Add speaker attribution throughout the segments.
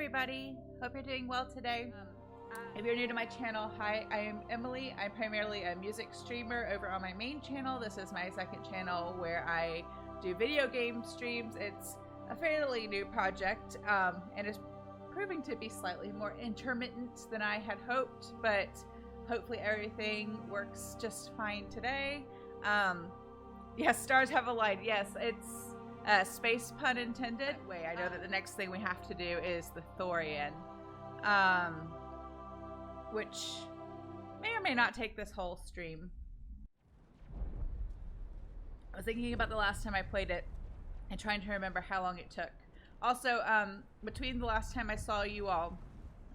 Speaker 1: everybody. Hope you're doing well today. If you're new to my channel, hi, I am Emily. I'm primarily a music streamer over on my main channel. This is my second channel where I do video game streams. It's a fairly new project and it's proving to be slightly more intermittent than I had hoped, but hopefully everything works just fine today. Yes, stars have aligned. Yes, it's space pun intended. Wait, I know that the next thing we have to do is the Thorian, which may or may not take this whole stream. I was thinking about the last time I played it and trying to remember how long it took. Also, between the last time I saw you all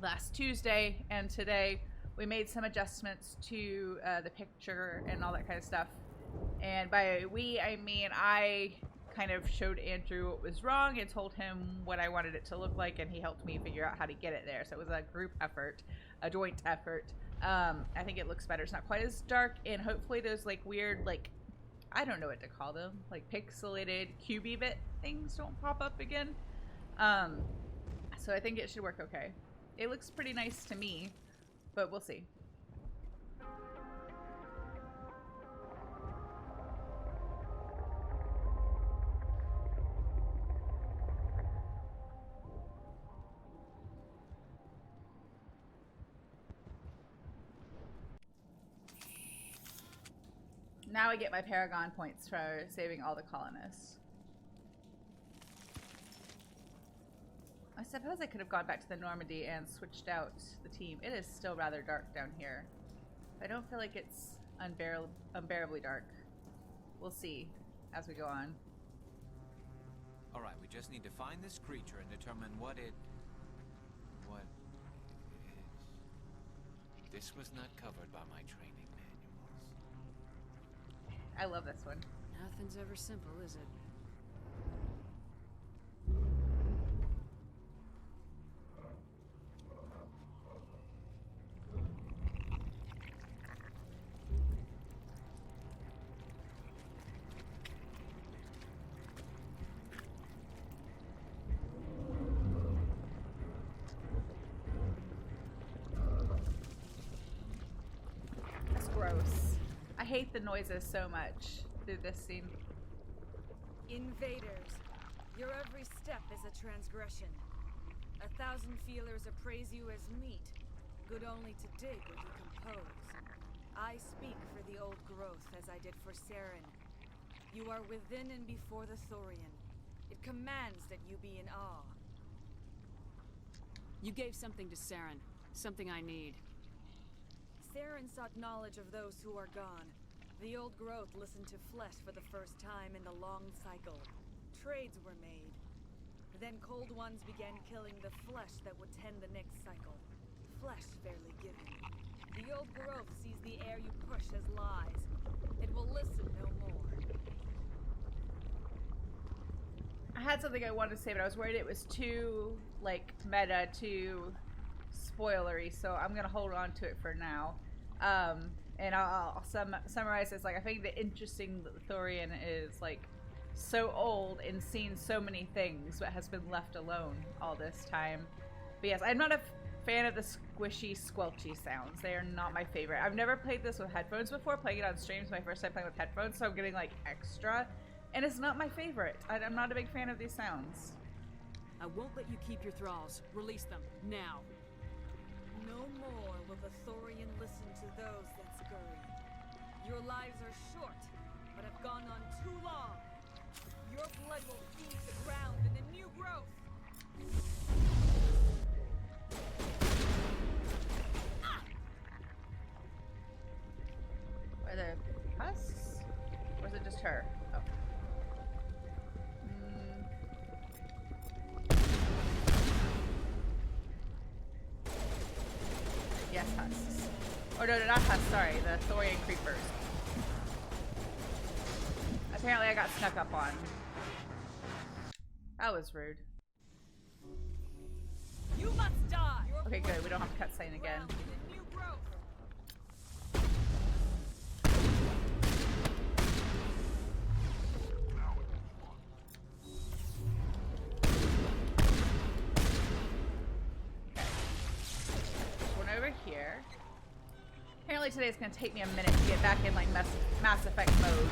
Speaker 1: last Tuesday and today, we made some adjustments to the picture and all that kind of stuff. And by we, I mean I kind of showed Andrew what was wrong and told him what I wanted it to look like, and he helped me figure out how to get it there. So it was a group effort, a joint effort. I think it looks better. It's not quite as dark, and hopefully those like weird, like, I don't know what to call them, like pixelated cubey bit things don't pop up again. So I think it should work okay. It looks pretty nice to me, but we'll see. Now I get my Paragon points for saving all the colonists. I suppose I could have gone back to the Normandy and switched out the team. It is still rather dark down here. I don't feel like it's unbearably dark. We'll see as we go on.
Speaker 2: Alright, we just need to find this creature and determine what it is. This was not covered by my training manuals.
Speaker 1: I love this one.
Speaker 3: Nothing's ever simple, is it?
Speaker 1: That's gross. I hate the noises so much through this scene.
Speaker 3: Invaders, your every step is a transgression. 1,000 feelers appraise you as meat, good only to dig or decompose. I speak for the old growth as I did for Saren. You are within and before the Thorian. It commands that you be in awe. You gave something to Saren, something I need. Saren sought knowledge of those who are gone. The old growth listened to flesh for the first time in the long cycle. Trades were made. Then cold ones began killing the flesh that would tend the next cycle. Flesh fairly given. The old growth sees the air you push as lies. It will listen no more.
Speaker 1: I had something I wanted to say, but I was worried it was too, like, meta, too spoilery, so I'm gonna hold on to it for now. And I'll summarize this. Like, I think the interesting Thorian is like so old and seen so many things, but has been left alone all this time. But yes, I'm not a fan of the squishy, squelchy sounds. They are not my favorite. I've never played this with headphones before. Playing it on stream is my first time playing with headphones, so I'm getting like extra, and it's not my favorite. I'm not a big fan of these sounds.
Speaker 3: I won't let you keep your thralls. Release them, now. No more will the Thorian listen to those that scurry. Your lives are short, but have gone on too long. Your blood will feed the ground and the new growth.
Speaker 1: Are there husks? Or is it just her? Oh. Yes, husks. Or no, not husks, sorry. The Thorian creepers. Apparently I got snuck up on. That was rude.
Speaker 3: You must die.
Speaker 1: Okay, good. We don't have to cutscene again. apparently today's gonna take me a minute to get back in like Mass Effect mode.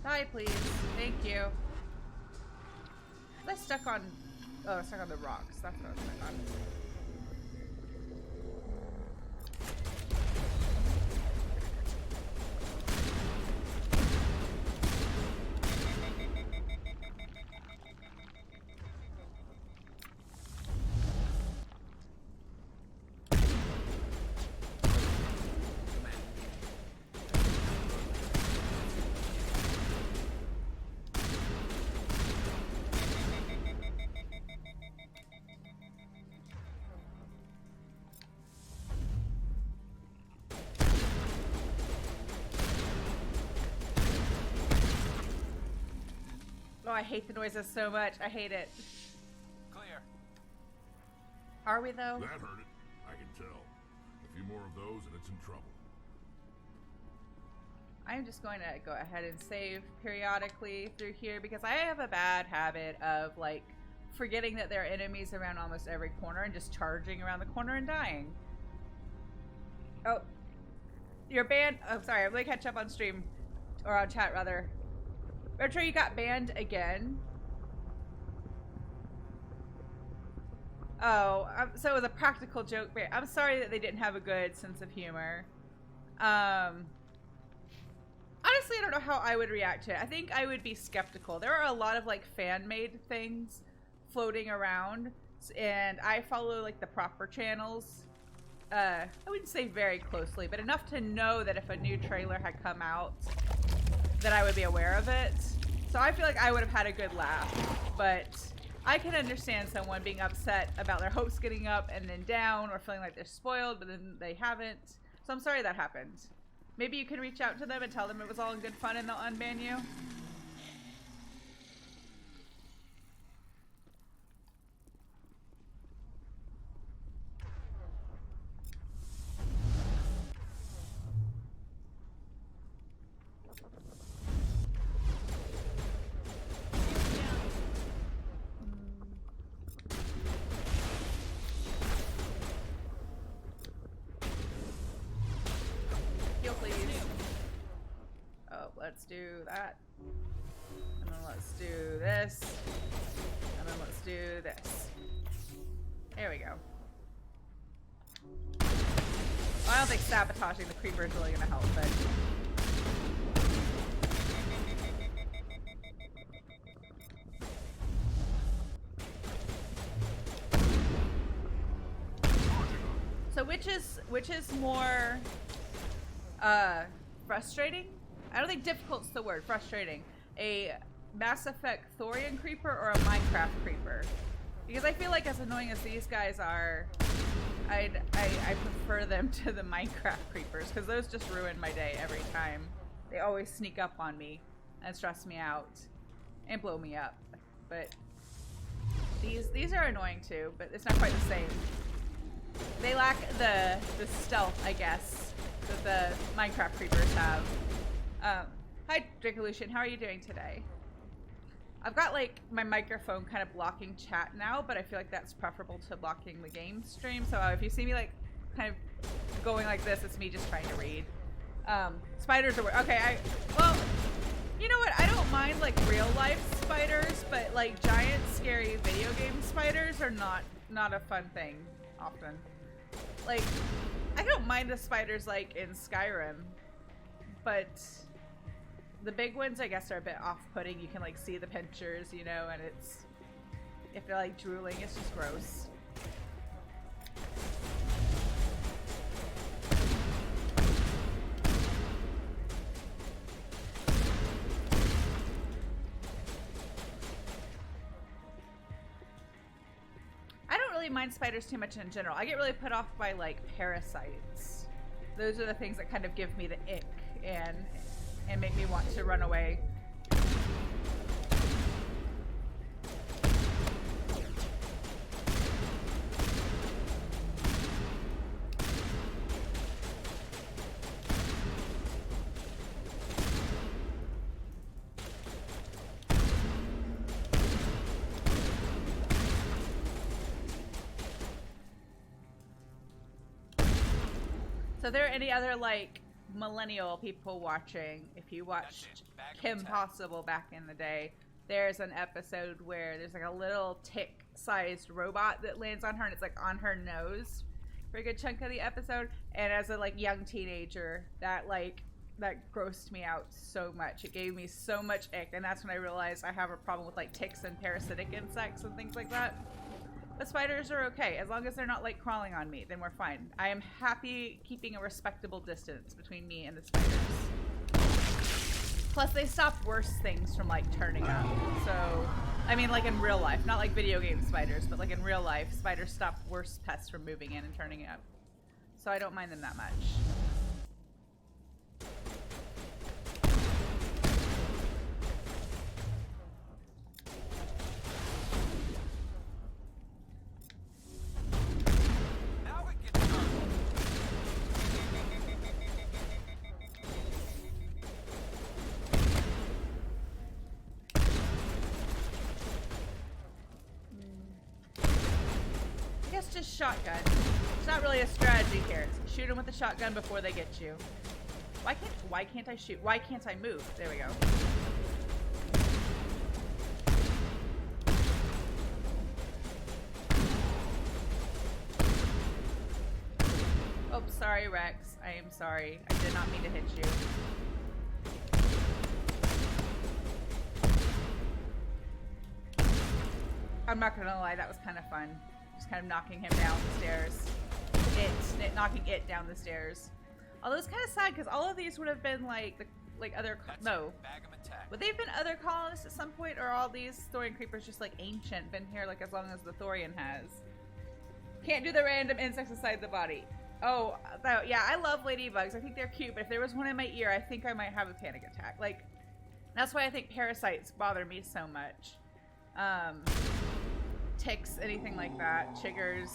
Speaker 1: Die, please. Thank you. Was I stuck on... Oh, I was stuck on the rocks. That's what I was stuck on. Oh, I hate the noises so much. I hate it.
Speaker 2: Clear.
Speaker 1: Are we though?
Speaker 4: That hurt it. I can tell. A few more of those and it's in trouble.
Speaker 1: I'm just going to go ahead and save periodically through here because I have a bad habit of like forgetting that there are enemies around almost every corner and just charging around the corner and dying. Oh, you're banned. Oh, sorry. I'm going to catch up on stream or on chat rather. Retro, you got banned again. Oh, so it was a practical joke. I'm sorry that they didn't have a good sense of humor. Honestly, I don't know how I would react to it. I think I would be skeptical. There are a lot of like fan-made things floating around, and I follow like the proper channels. I wouldn't say very closely, but enough to know that if a new trailer had come out, that I would be aware of it. So I feel like I would have had a good laugh, but I can understand someone being upset about their hopes getting up and then down, or feeling like they're spoiled, but then they haven't. So I'm sorry that happened. Maybe you can reach out to them and tell them it was all in good fun and they'll unban you. Let's do that. And then let's do this. And then let's do this. There we go. Well, I don't think sabotaging the creeper is really going to help, but... So which is more frustrating? I don't think difficult's the word. Frustrating. A Mass Effect Thorian creeper or a Minecraft creeper? Because I feel like as annoying as these guys are, I prefer them to the Minecraft creepers because those just ruin my day every time. They always sneak up on me and stress me out and blow me up. But these are annoying too, but it's not quite the same. They lack the stealth, I guess, that the Minecraft creepers have. Hi, Drakeolution. How are you doing today? I've got like my microphone kind of blocking chat now, but I feel like that's preferable to blocking the game stream. So if you see me like kind of going like this, it's me just trying to read. Spiders are okay. Well, you know what? I don't mind like real life spiders, but like giant scary video game spiders are not a fun thing often. Like I don't mind the spiders like in Skyrim, but the big ones, I guess, are a bit off-putting. You can, like, see the pinchers, you know, and it's... If they're, like, drooling, it's just gross. I don't really mind spiders too much in general. I get really put off by, like, parasites. Those are the things that kind of give me the ick and make me want to run away. So if there are any other like millennial people watching, if you watched Kim Possible back in the day, there's an episode where there's like a little tick-sized robot that lands on her, and it's like on her nose for a good chunk of the episode. And as a like young teenager, that grossed me out so much. It gave me so much ick, and that's when I realized I have a problem with like ticks and parasitic insects and things like that. But spiders are okay. As long as they're not like crawling on me, then we're fine. I am happy keeping a respectable distance between me and the spiders. Plus, they stop worse things from like turning up. So, I mean, like in real life, not like video game spiders, but like in real life, spiders stop worse pests from moving in and turning up. So I don't mind them that much. Just shotgun. It's not really a strategy here. It's shoot them with the shotgun before they get you. Why can't I shoot? Why can't I move? There we go. Oops, sorry, Rex. I am sorry. I did not mean to hit you. I'm not gonna lie, that was kind of fun. Just kind of knocking him down the stairs. Knocking it down the stairs. Although it's kind of sad because all of these would have been like other would they have been other colonists at some point, or are all these Thorian creepers just like ancient, been here like as long as the Thorian has? Can't do the random insects inside the body. Oh, yeah, I love ladybugs. I think they're cute, but if there was one in my ear, I think I might have a panic attack. Like, that's why I think parasites bother me so much. Ticks, anything like that, chiggers.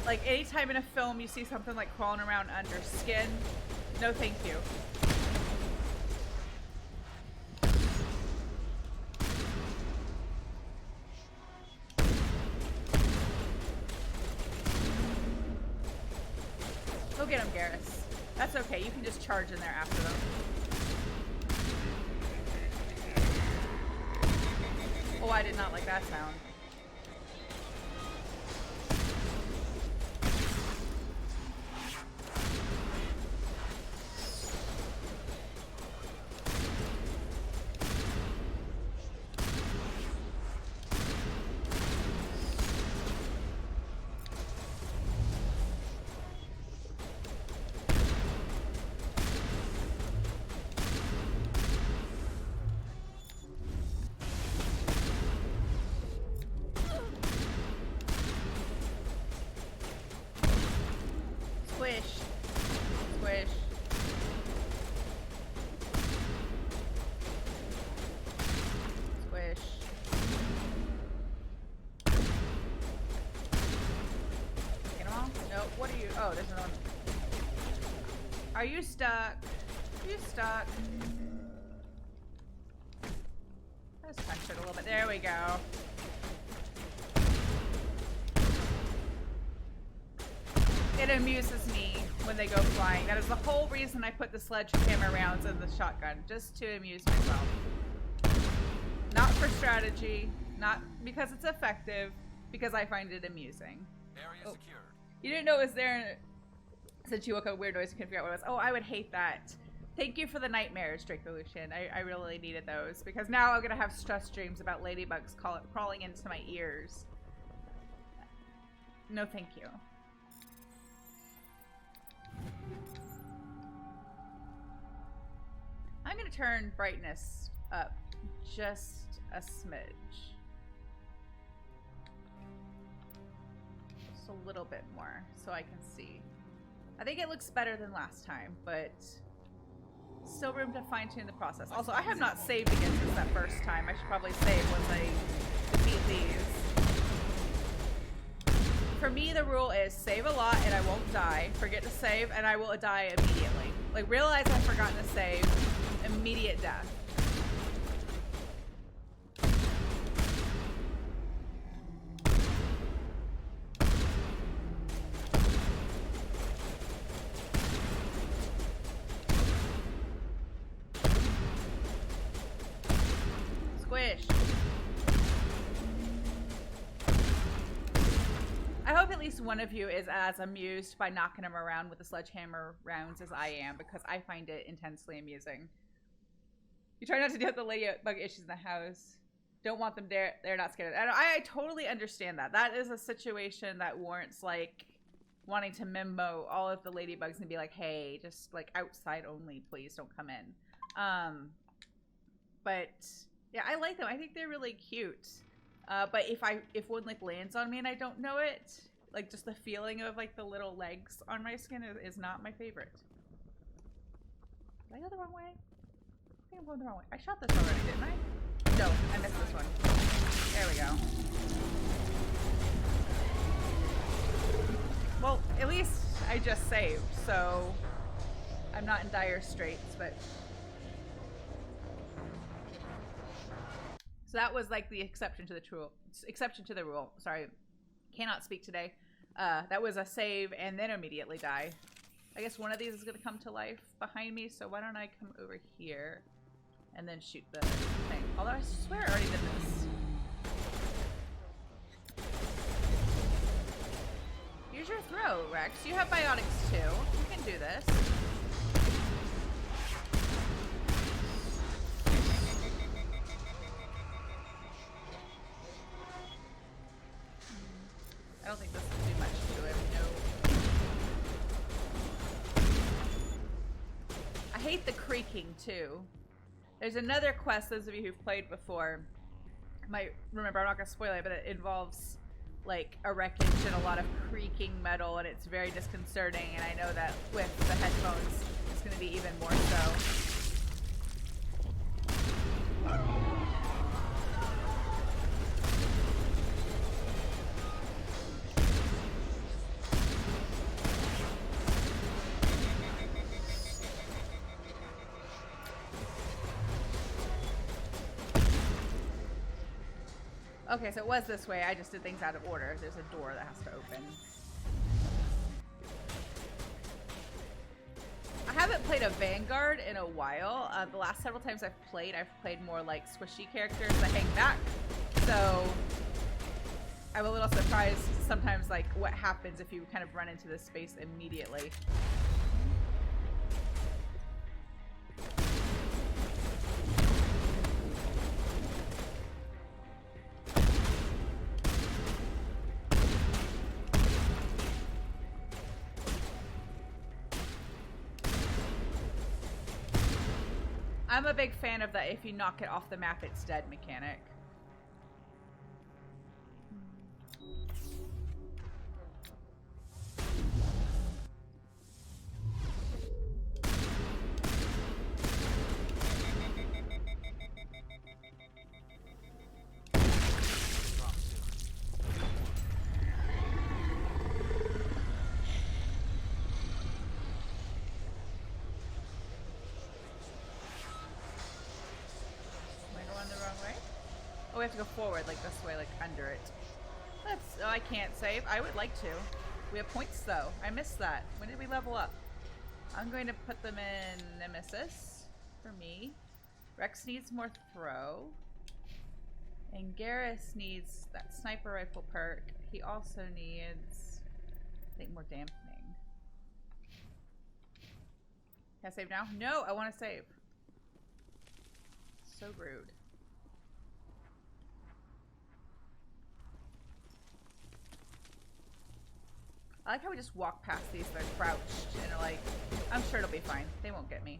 Speaker 1: Like anytime in a film you see something like crawling around under skin, no thank you. Go get him, Garrus. That's okay, you can just charge in there after them. Oh, I did not like that sound. Oh, there's another one. Are you stuck? Are you stuck? Let's punch it a little bit. There we go. It amuses me when they go flying. That is the whole reason I put the sledgehammer rounds in the shotgun, just to amuse myself. Not for strategy, not because it's effective, because I find it amusing.
Speaker 2: Area secured.
Speaker 1: You didn't know it was there since you woke up weird noise and couldn't figure out what it was. Oh, I would hate that. Thank you for the nightmares, Draco-Lucian. I really needed those, because now I'm going to have stress dreams about ladybugs crawling into my ears. No thank you. I'm going to turn brightness up just a smidge. Just a little bit more so I can see. I think it looks better than last time, but still room to fine-tune the process. Also, I have not saved again since that first time. I should probably save once I defeat these. For me, the rule is save a lot and I won't die. Forget to save and I will die immediately. Like, realize I've forgotten to save. Immediate death. one of you is as amused by knocking them around with the sledgehammer rounds as I am, because I find it intensely amusing. You try not to deal with the ladybug issues in the house. Don't want them there. They're not scared. I totally understand that. That is a situation that warrants, like, wanting to memo all of the ladybugs and be like, hey, just, like, outside only, please don't come in. But, yeah, I like them. I think they're really cute. But if one, like, lands on me and I don't know it, like, just the feeling of, like, the little legs on my skin is not my favorite. Did I go the wrong way? I think I'm going the wrong way. I shot this already, didn't I? No, I missed this one. There we go. Well, at least I just saved, so I'm not in dire straits, but... So that was like the exception to the rule. Sorry, cannot speak today. That was a save and then immediately die. I guess one of these is going to come to life behind me, so why don't I come over here and then shoot the thing. Although I swear I already did this. Use your throw, Rex. You have biotics too. You can do this. I don't think this will do much to him, no. I hate the creaking too. There's another quest, those of you who've played before might remember, I'm not going to spoil it, but it involves like a wreckage and a lot of creaking metal, and it's very disconcerting, and I know that with the headphones it's going to be even more so. Okay, so it was this way. I just did things out of order. There's a door that has to open. I haven't played a Vanguard in a while. The last several times I've played more like squishy characters that hang back. So I'm a little surprised sometimes like what happens if you kind of run into this space immediately. I'm a big fan of that if you knock it off the map, it's dead mechanic. We have to go forward, like this way, like under it. That's, oh, I can't save. I would like to. We have points though. I missed that. When did we level up? I'm going to put them in Nemesis for me. Rex needs more throw. And Garrus needs that sniper rifle perk. He also needs, I think, more dampening. Can I save now? No, I want to save. So rude. I like how we just walk past these, they're crouched, and like, I'm sure it'll be fine. They won't get me.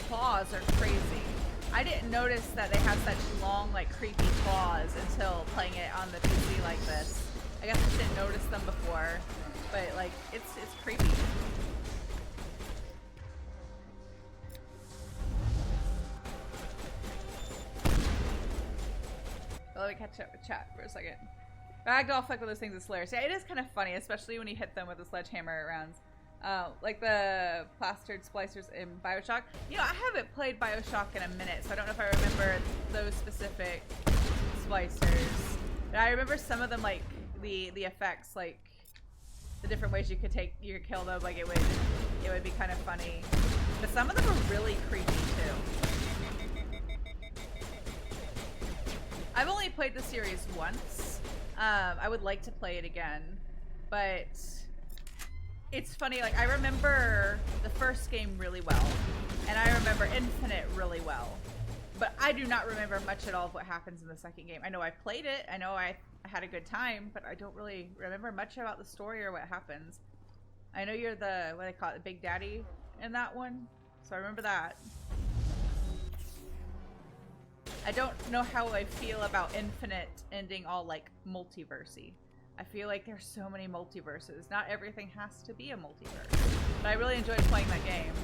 Speaker 1: Claws are crazy. I didn't notice that they have such long, like, creepy claws until playing it on the PC like this. I guess I just didn't notice them before, but like it's creepy. Well, let me catch up with chat for a second. Ragdoll fuck with those things is hilarious. Yeah, it is kind of funny, especially when you hit them with a sledgehammer rounds. Like the plastered splicers in Bioshock. You know, I haven't played Bioshock in a minute, so I don't know if I remember those specific splicers. But I remember some of them, like the effects, like the different ways you could kill them. Like it would be kind of funny. But some of them are really creepy too. I've only played the series once. I would like to play it again, but it's funny. Like I remember the first game really well, and I remember Infinite really well, but I do not remember much at all of what happens in the second game. I know I played it. I know I had a good time, but I don't really remember much about the story or what happens. I know you're the, what do they call it, the Big Daddy in that one, so I remember that. I don't know how I feel about Infinite ending all like multiversey. I feel like there's so many multiverses. Not everything has to be a multiverse. But I really enjoyed playing that game.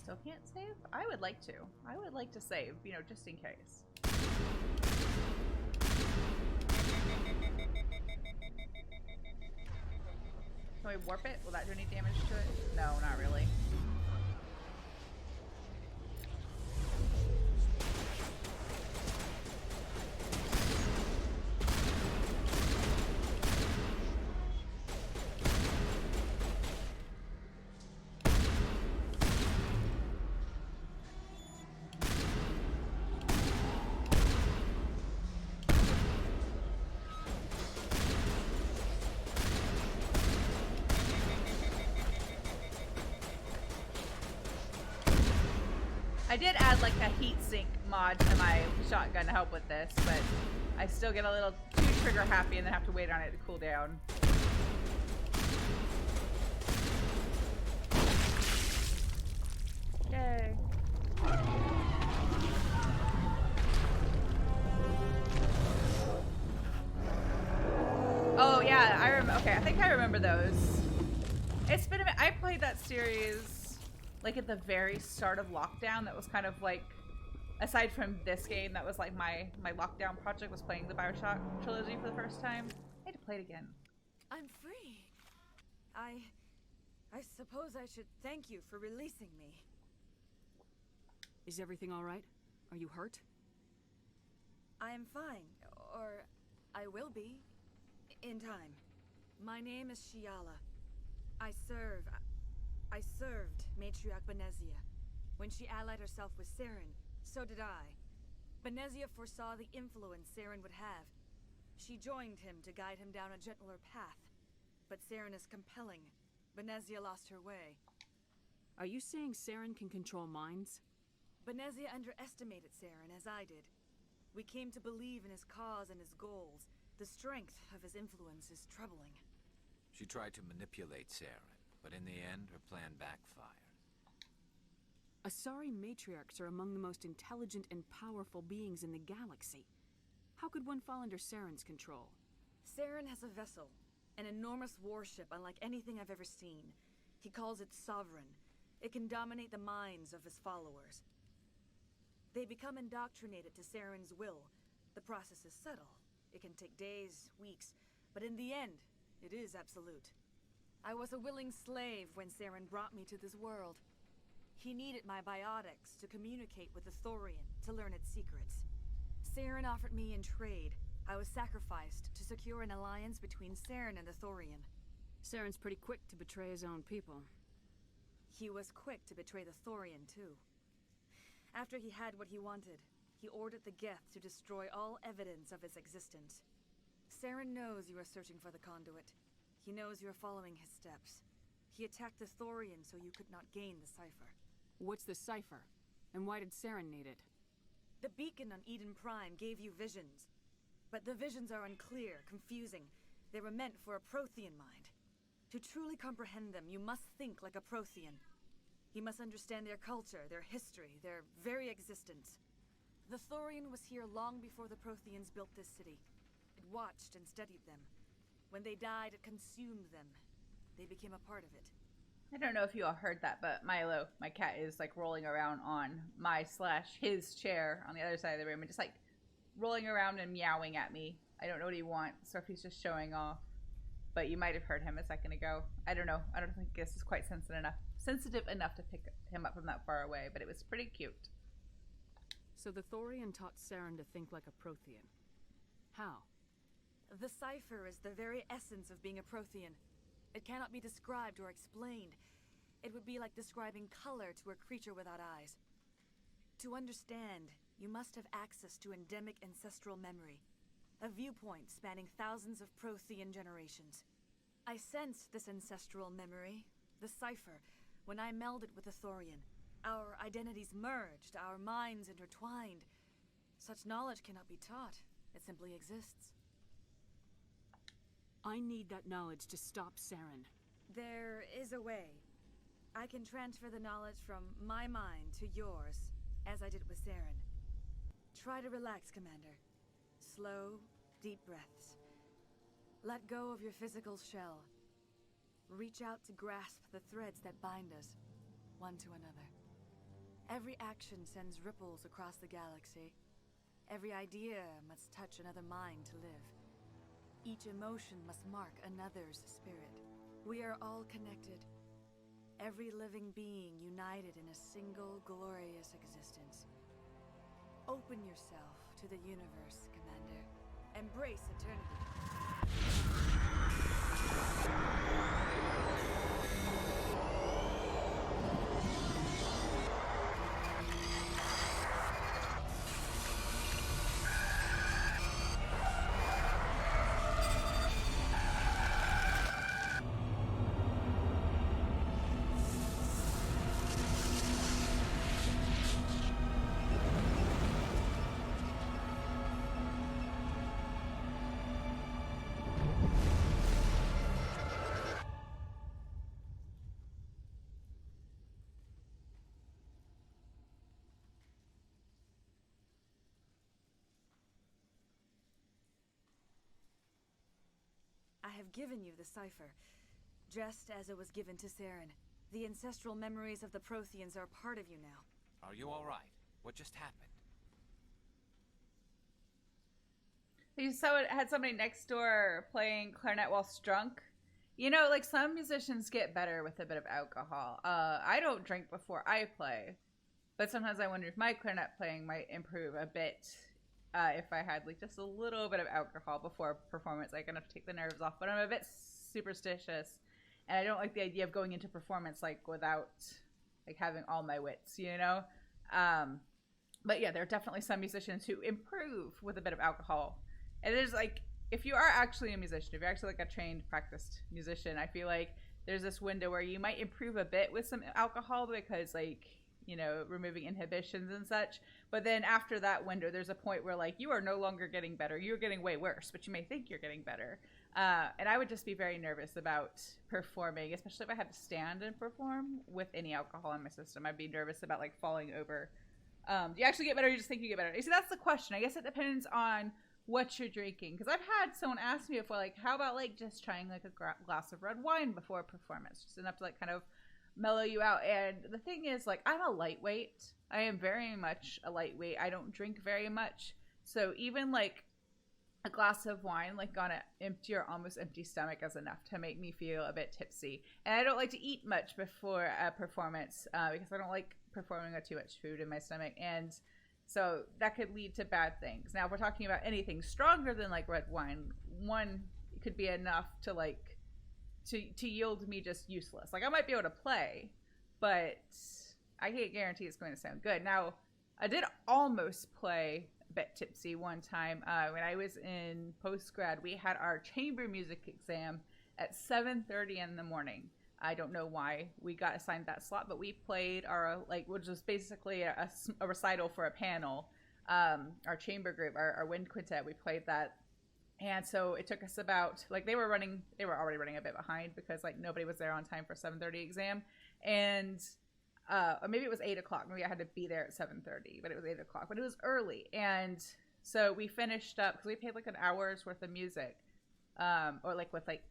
Speaker 1: Still can't save? I would like to. I would like to save, you know, just in case. Can we warp it? Will that do any damage to it? No, not really. I did add like a heat sink mod to my shotgun to help with this, but I still get a little too trigger happy and then have to wait on it to cool down. Yay. Oh yeah, I remember. Okay, I think I remember those. It's been a minute. I played that series like at the very start of lockdown. That was kind of like, aside from this game, that was like my lockdown project, was playing the Bioshock trilogy for the first time. I had to play it again.
Speaker 3: I'm free. I suppose I should thank you for releasing me.
Speaker 5: Is everything all right? Are you hurt?
Speaker 3: I am fine, or I will be, in time. My name is Shiala. I served Matriarch Benezia. When she allied herself with Saren, so did I. Benezia foresaw the influence Saren would have. She joined him to guide him down a gentler path. But Saren is compelling. Benezia lost her way.
Speaker 5: Are you saying Saren can control minds?
Speaker 3: Benezia underestimated Saren, as I did. We came to believe in his cause and his goals. The strength of his influence is troubling.
Speaker 2: She tried to manipulate Saren, but in the end, her plan backfired.
Speaker 5: Asari matriarchs are among the most intelligent and powerful beings in the galaxy. How could one fall under Saren's control?
Speaker 3: Saren has a vessel, an enormous warship unlike anything I've ever seen. He calls it Sovereign. It can dominate the minds of his followers. They become indoctrinated to Saren's will. The process is subtle. It can take days, weeks, but in the end, it is absolute. I was a willing slave when Saren brought me to this world. He needed my biotics to communicate with the Thorian, to learn its secrets. Saren offered me in trade. I was sacrificed to secure an alliance between Saren and the Thorian.
Speaker 5: Saren's pretty quick to betray his own people.
Speaker 3: He was quick to betray the Thorian, too. After he had what he wanted, he ordered the Geth to destroy all evidence of its existence. Saren knows you are searching for the conduit. He knows you are following his steps. He attacked the Thorian so you could not gain the cipher.
Speaker 5: What's the cipher? And why did Saren need it?
Speaker 3: The beacon on Eden Prime gave you visions. But the visions are unclear, confusing. They were meant for a Prothean mind. To truly comprehend them, you must think like a Prothean. You must understand their culture, their history, their very existence. The Thorian was here long before the Protheans built this city. It watched and studied them. When they died, it consumed them. They became a part of it.
Speaker 1: I don't know if you all heard that, but Milo, my cat, is like rolling around on my/his chair on the other side of the room and just like rolling around and meowing at me. I don't know what he wants, or if he's just showing off. But you might have heard him a second ago. I don't know. I don't think this is quite sensitive enough to pick him up from that far away, but it was pretty cute.
Speaker 5: So the Thorian taught Saren to think like a Prothean. How?
Speaker 3: The cipher is the very essence of being a Prothean. It cannot be described or explained. It would be like describing color to a creature without eyes. To understand, you must have access to endemic ancestral memory, a viewpoint spanning thousands of Prothean generations. I sensed this ancestral memory, the cipher, when I melded with the Thorian. Our identities merged, our minds intertwined. Such knowledge cannot be taught. It simply exists.
Speaker 5: I need that knowledge to stop Saren.
Speaker 3: There is a way. I can transfer the knowledge from my mind to yours, as I did with Saren. Try to relax, Commander. Slow, deep breaths. Let go of your physical shell. Reach out to grasp the threads that bind us, one to another. Every action sends ripples across the galaxy. Every idea must touch another mind to live. Each emotion must mark another's spirit. We are all connected. Every living being united in a single glorious existence. Open yourself to the universe, Commander. Embrace eternity. I have given you the cipher, just as it was given to Saren. The ancestral memories of the Protheans are part of you now.
Speaker 2: Are you all right? What just happened?
Speaker 1: You had somebody next door playing clarinet whilst drunk. You know, like some musicians get better with a bit of alcohol. I don't drink before I play, but sometimes I wonder if my clarinet playing might improve a bit if I had like just a little bit of alcohol before performance. Like enough to take the nerves off. But I'm a bit superstitious, and I don't like the idea of going into performance like without like having all my wits, you know. But yeah, there are definitely some musicians who improve with a bit of alcohol. And there's like, if you are actually a musician, if you're actually like a trained, practiced musician, I feel like there's this window where you might improve a bit with some alcohol because like, you know, removing inhibitions and such. But then after that window, there's a point where like you are no longer getting better. You're getting way worse, but you may think you're getting better. And I would just be very nervous about performing, especially if I had to stand and perform with any alcohol in my system. I'd be nervous about like falling over. Do you actually get better or you just think you get better? You see, that's the question. I guess it depends on what you're drinking. Because I've had someone ask me before, like, how about like just trying like a glass of red wine before a performance? Just enough to like kind of mellow you out. And the thing is, like, I'm a lightweight. I am very much a lightweight. I don't drink very much. So even like a glass of wine, like on an empty or almost empty stomach, is enough to make me feel a bit tipsy. And I don't like to eat much before a performance because I don't like performing with too much food in my stomach. And so that could lead to bad things. Now, if we're talking about anything stronger than like red wine, one could be enough to like to yield me just useless. Like I might be able to play, but I can't guarantee it's going to sound good. Now, I did almost play a bit tipsy one time when I was in post-grad. We had our chamber music exam at 7:30 in the morning. I don't know why we got assigned that slot, but we played our, like, which was basically a recital for a panel. Our chamber group, our wind quintet, we played that And so it took us about, like, they were already running a bit behind because, like, nobody was there on time for 7:30 exam. And, or maybe it was 8 o'clock. Maybe I had to be there at 7:30, but it was 8 o'clock. But it was early. And so we finished up, because we played, like, an hour's worth of music. Or, like, with, like,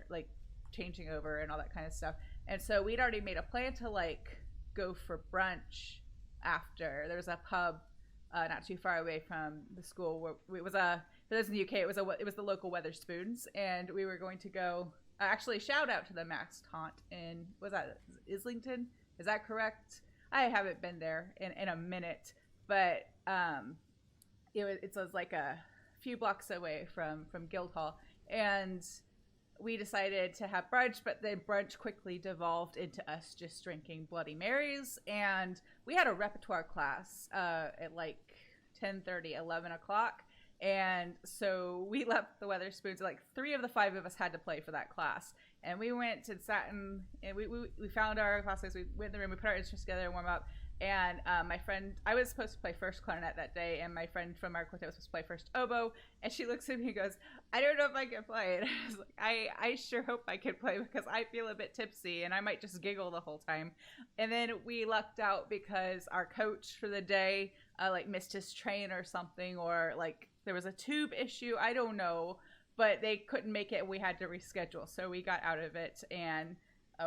Speaker 1: like, changing over and all that kind of stuff. And so we'd already made a plan to, like, go for brunch after. There was a pub not too far away from the school where it was for those in the UK, it was the local Weatherspoons, and we were going to go. Actually, shout out to the Masked Haunt in, was that Islington? Is that correct? I haven't been there in a minute, but it was like a few blocks away from Guildhall, and we decided to have brunch, but then brunch quickly devolved into us just drinking Bloody Marys, and we had a repertoire class at like 10:30, 11 o'clock. And so we left the Weatherspoons. Like 3 of the 5 of us had to play for that class, and we went and sat in, and we found our classmates. We went in the room, we put our instruments together and warm up. And my friend, I was supposed to play first clarinet that day, and my friend from our quartet was supposed to play first oboe. And she looks at me and goes, "I don't know if I can play." And I was like, I sure hope I can play, because I feel a bit tipsy and I might just giggle the whole time. And then we lucked out because our coach for the day like missed his train or something, or like there was a tube issue, I don't know, but they couldn't make it and we had to reschedule. So we got out of it and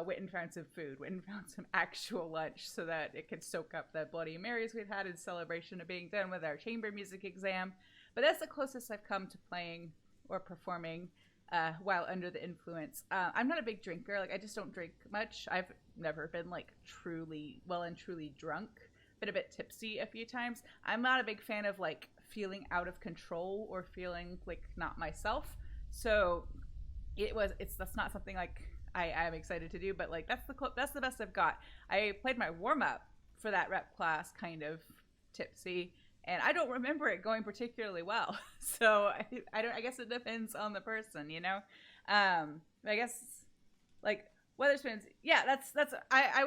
Speaker 1: went and found some food, went and found some actual lunch so that it could soak up the Bloody Marys we'd had in celebration of being done with our chamber music exam. But that's the closest I've come to playing or performing while under the influence. I'm not a big drinker. Like, I just don't drink much. I've never been like truly drunk. Been a bit tipsy a few times. I'm not a big fan of like feeling out of control or feeling like not myself. So that's not something like I'm excited to do, but like that's the best I've got. I played my warm up for that rep class kind of tipsy, and I don't remember it going particularly well. So I guess it depends on the person, you know. I guess like Weatherspoons, yeah. I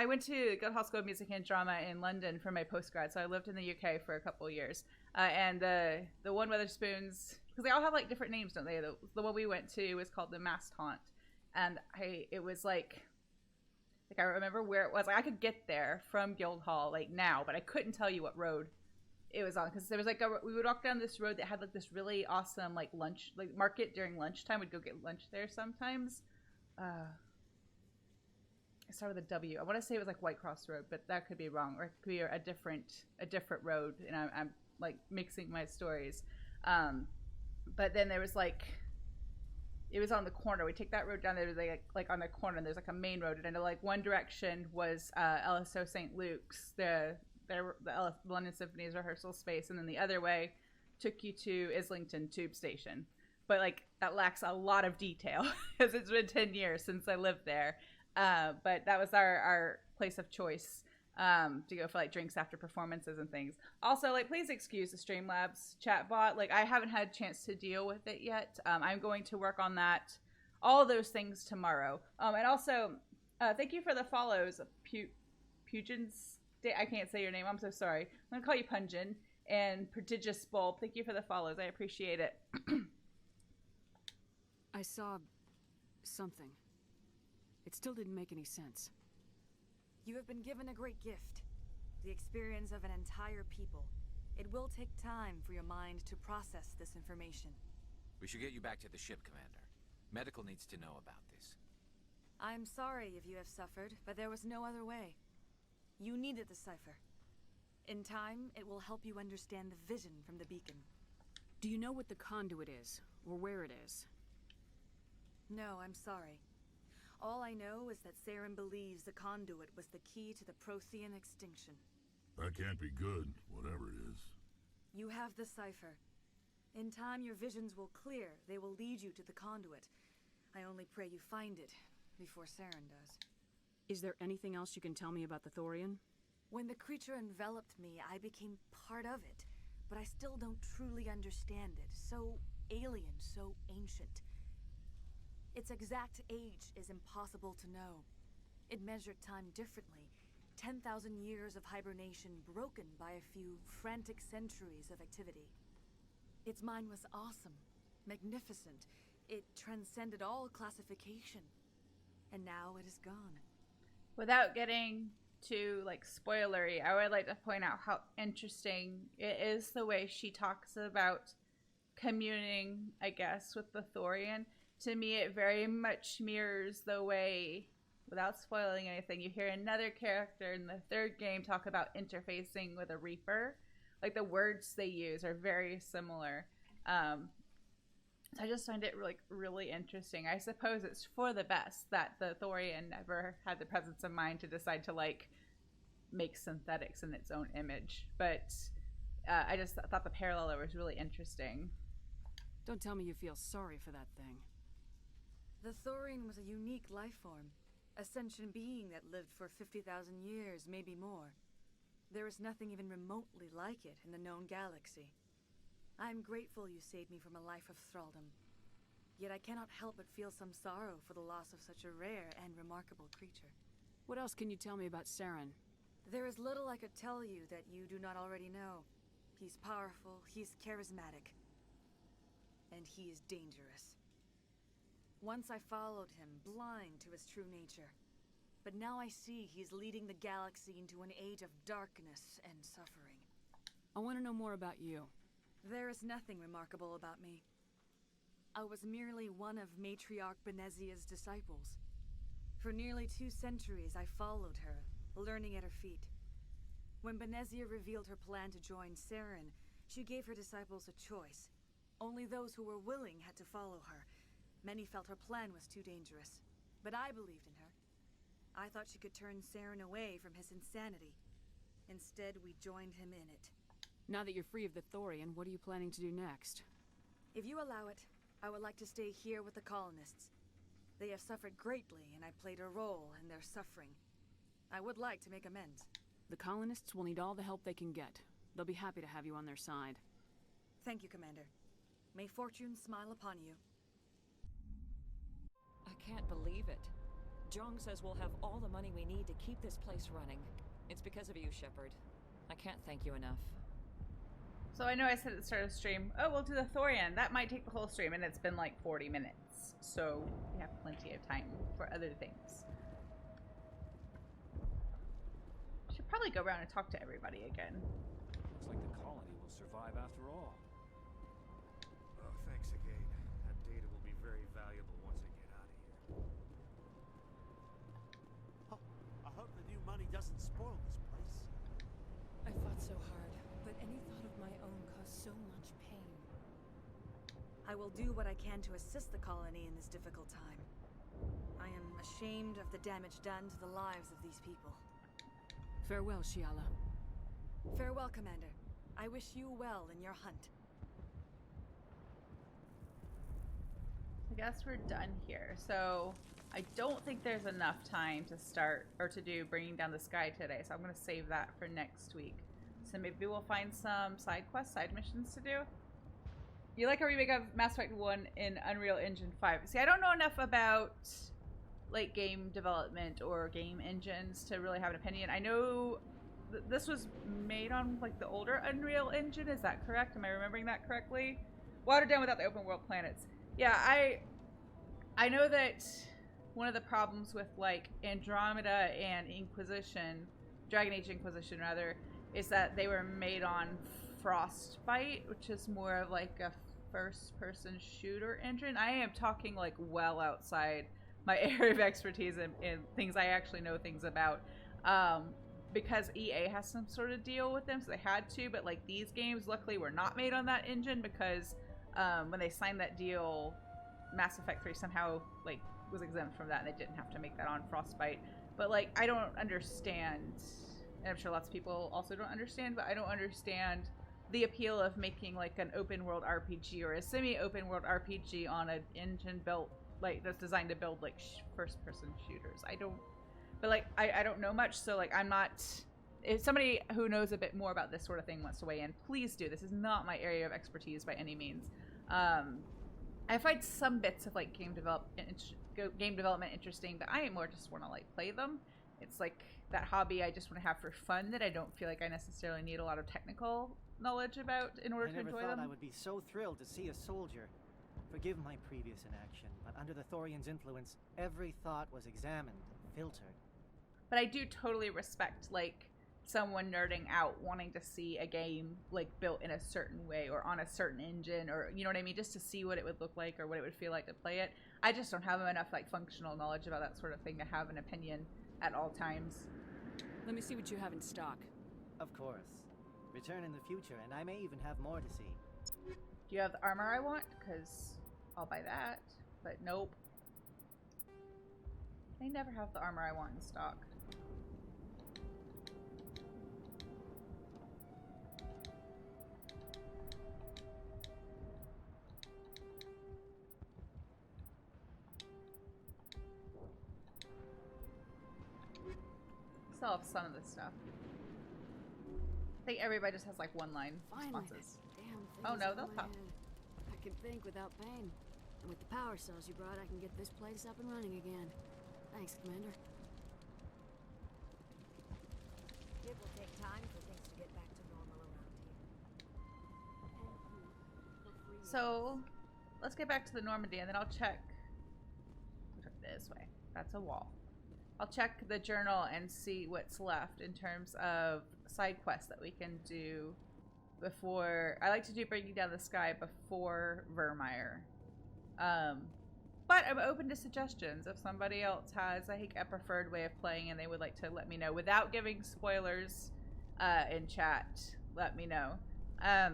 Speaker 1: went to Guildhall School of Music and Drama in London for my postgrad, so I lived in the UK for a couple of years. And the one Weatherspoons, because they all have like different names, don't they? The one we went to was called the Masked Haunt, and it was like I remember where it was. Like I could get there from Guildhall like now, but I couldn't tell you what road it was on, because there was like we would walk down this road that had like this really awesome like lunch, like market during lunchtime. We'd go get lunch there sometimes. I started with a W. I want to say it was like White Cross Road, but that could be wrong, or it could be a different road, and I'm like mixing my stories. But then there was like, it was on the corner. We take that road down there. There's like on the corner, and there's like a main road, and I know like one direction was LSO St. Luke's, the London Symphony's rehearsal space, and then the other way took you to Islington Tube Station. But like that lacks a lot of detail because it's been 10 years since I lived there. But that was our place of choice to go for like drinks after performances and things. Also, like, please excuse the Streamlabs chatbot. Like, I haven't had a chance to deal with it yet. I'm going to work on that, all those things tomorrow. And also, thank you for the follows. Pugins, I can't say your name. I'm so sorry. I'm going to call you Punjin. And Prodigious Bulb, thank you for the follows. I appreciate it.
Speaker 5: I saw something. It still didn't make any sense.
Speaker 3: You have been given a great gift. The experience of an entire people. It will take time for your mind to process this information.
Speaker 2: We should get you back to the ship, Commander. Medical needs to know about this.
Speaker 3: I'm sorry if you have suffered, but there was no other way. You needed the cipher. In time, it will help you understand the vision from the beacon.
Speaker 5: Do you know what the conduit is, or where it is?
Speaker 3: No, I'm sorry. All I know is that Saren believes the conduit was the key to the Prothean extinction.
Speaker 4: That can't be good, whatever it is.
Speaker 3: You have the cipher. In time, your visions will clear. They will lead you to the conduit. I only pray you find it before Saren does.
Speaker 5: Is there anything else you can tell me about the Thorian?
Speaker 3: When the creature enveloped me, I became part of it, but I still don't truly understand it. So alien, so ancient. Its exact age is impossible to know. It measured time differently. 10,000 years of hibernation broken by a few frantic centuries of activity. Its mind was awesome, magnificent. It transcended all classification. And now it is gone.
Speaker 1: Without getting too like spoilery, I would like to point out how interesting it is the way she talks about communing, I guess, with the Thorian. To me, it very much mirrors the way, without spoiling anything, you hear another character in the third game talk about interfacing with a Reaper. Like, the words they use are very similar. So I just find it really interesting. I suppose it's for the best that the Thorian never had the presence of mind to decide to, like, make synthetics in its own image. But I just thought the parallel there was really interesting.
Speaker 5: Don't tell me you feel sorry for that thing.
Speaker 3: The Thorian was a unique life form. A sentient being that lived for 50,000 years, maybe more. There is nothing even remotely like it in the known galaxy. I'm grateful you saved me from a life of thraldom. Yet I cannot help but feel some sorrow for the loss of such a rare and remarkable creature.
Speaker 5: What else can you tell me about Saren?
Speaker 3: There is little I could tell you that you do not already know. He's powerful, he's charismatic, and he is dangerous. Once I followed him, blind to his true nature. But now I see he's leading the galaxy into an age of darkness and suffering.
Speaker 5: I want to know more about you.
Speaker 3: There is nothing remarkable about me. I was merely one of Matriarch Benezia's disciples. For nearly 2 centuries I followed her, learning at her feet. When Benezia revealed her plan to join Saren, she gave her disciples a choice. Only those who were willing had to follow her. Many felt her plan was too dangerous, but I believed in her. I thought she could turn Saren away from his insanity. Instead, we joined him in it.
Speaker 5: Now that you're free of the Thorian, what are you planning to do next?
Speaker 3: If you allow it, I would like to stay here with the colonists. They have suffered greatly, and I played a role in their suffering. I would like to make amends.
Speaker 5: The colonists will need all the help they can get. They'll be happy to have you on their side.
Speaker 3: Thank you, Commander. May fortune smile upon you.
Speaker 6: I can't believe it. Jong says we'll have all the money we need to keep this place running. It's because of you, Shepard. I can't thank you enough.
Speaker 1: So I know I said at the start of the stream, oh, we'll do the Thorian. That might take the whole stream, and it's been like 40 minutes. So we have plenty of time for other things. Should probably go around and talk to everybody again.
Speaker 7: Looks like the colony will survive after all.
Speaker 8: Oh, thanks again. That data will be very valuable once I get out of here. Oh, I hope the new money doesn't spoil this place.
Speaker 9: I fought so hard, but any thought of my own caused so much pain.
Speaker 3: I will do what I can to assist the colony in this difficult time. I am ashamed of the damage done to the lives of these people.
Speaker 5: Farewell, Shiala.
Speaker 3: Farewell, Commander. I wish you well in your hunt.
Speaker 1: I guess we're done here. So I don't think there's enough time to start or to do Bringing Down the Sky today. So I'm going to save that for next week. So maybe we'll find some side quests, side missions to do. You like a remake of Mass Effect 1 in Unreal Engine 5. See, I don't know enough about like game development or game engines to really have an opinion. I know this was made on like the older Unreal Engine. Is that correct? Am I remembering that correctly? Watered down without the open world planets. Yeah, I know that one of the problems with like Andromeda and Inquisition, Dragon Age Inquisition rather, is that they were made on Frostbite, which is more of like a first-person shooter engine. I am talking like well outside my area of expertise in things I actually know things about, because EA has some sort of deal with them, so they had to. But like these games, luckily, were not made on that engine because when they signed that deal, Mass Effect 3 somehow like was exempt from that, and they didn't have to make that on Frostbite. But like, I don't understand. And I'm sure lots of people also don't understand, but I don't understand the appeal of making like an open world RPG or a semi-open world RPG on an engine built like that's designed to build like first person shooters. I don't know much, so like I'm not. If somebody who knows a bit more about this sort of thing wants to weigh in, please do. This is not my area of expertise by any means. I find some bits of like game development interesting, but I more just want to like play them. It's like that hobby I just want to have for fun that I don't feel like I necessarily need a lot of technical knowledge about in order
Speaker 10: I
Speaker 1: to
Speaker 10: never
Speaker 1: enjoy
Speaker 10: thought
Speaker 1: them.
Speaker 10: I would be so thrilled to see a soldier. Forgive my previous inaction, but under the Thorian's influence, every thought was examined, filtered.
Speaker 1: But I do totally respect, like, someone nerding out wanting to see a game, like, built in a certain way or on a certain engine, or, you know what I mean, just to see what it would look like or what it would feel like to play it. I just don't have enough, like, functional knowledge about that sort of thing to have an opinion at all times.
Speaker 5: Let me see what you have in stock.
Speaker 10: Of course. Return in the future, and I may even have more to see.
Speaker 1: Do you have the armor I want? Because I'll buy that. But nope. They never have the armor I want in stock. Still have some of this stuff. I think everybody just has like one line
Speaker 11: Finally,
Speaker 1: responses.
Speaker 11: this damn thing
Speaker 1: Oh
Speaker 11: is
Speaker 1: no,
Speaker 11: out
Speaker 1: they'll
Speaker 11: of my
Speaker 1: pop.
Speaker 11: head. I can think without pain. And with the power cells you brought, I can get this place up and running again. Thanks, Commander.
Speaker 12: It will take time for things to get back to normal around here.
Speaker 1: So let's get back to the Normandy and then I'll check this way. That's a wall. I'll check the journal and see what's left in terms of side quests that we can do before. I like to do Breaking Down the Sky before Vermeer. But I'm open to suggestions. If somebody else has a preferred way of playing and they would like to let me know without giving spoilers in chat, let me know. I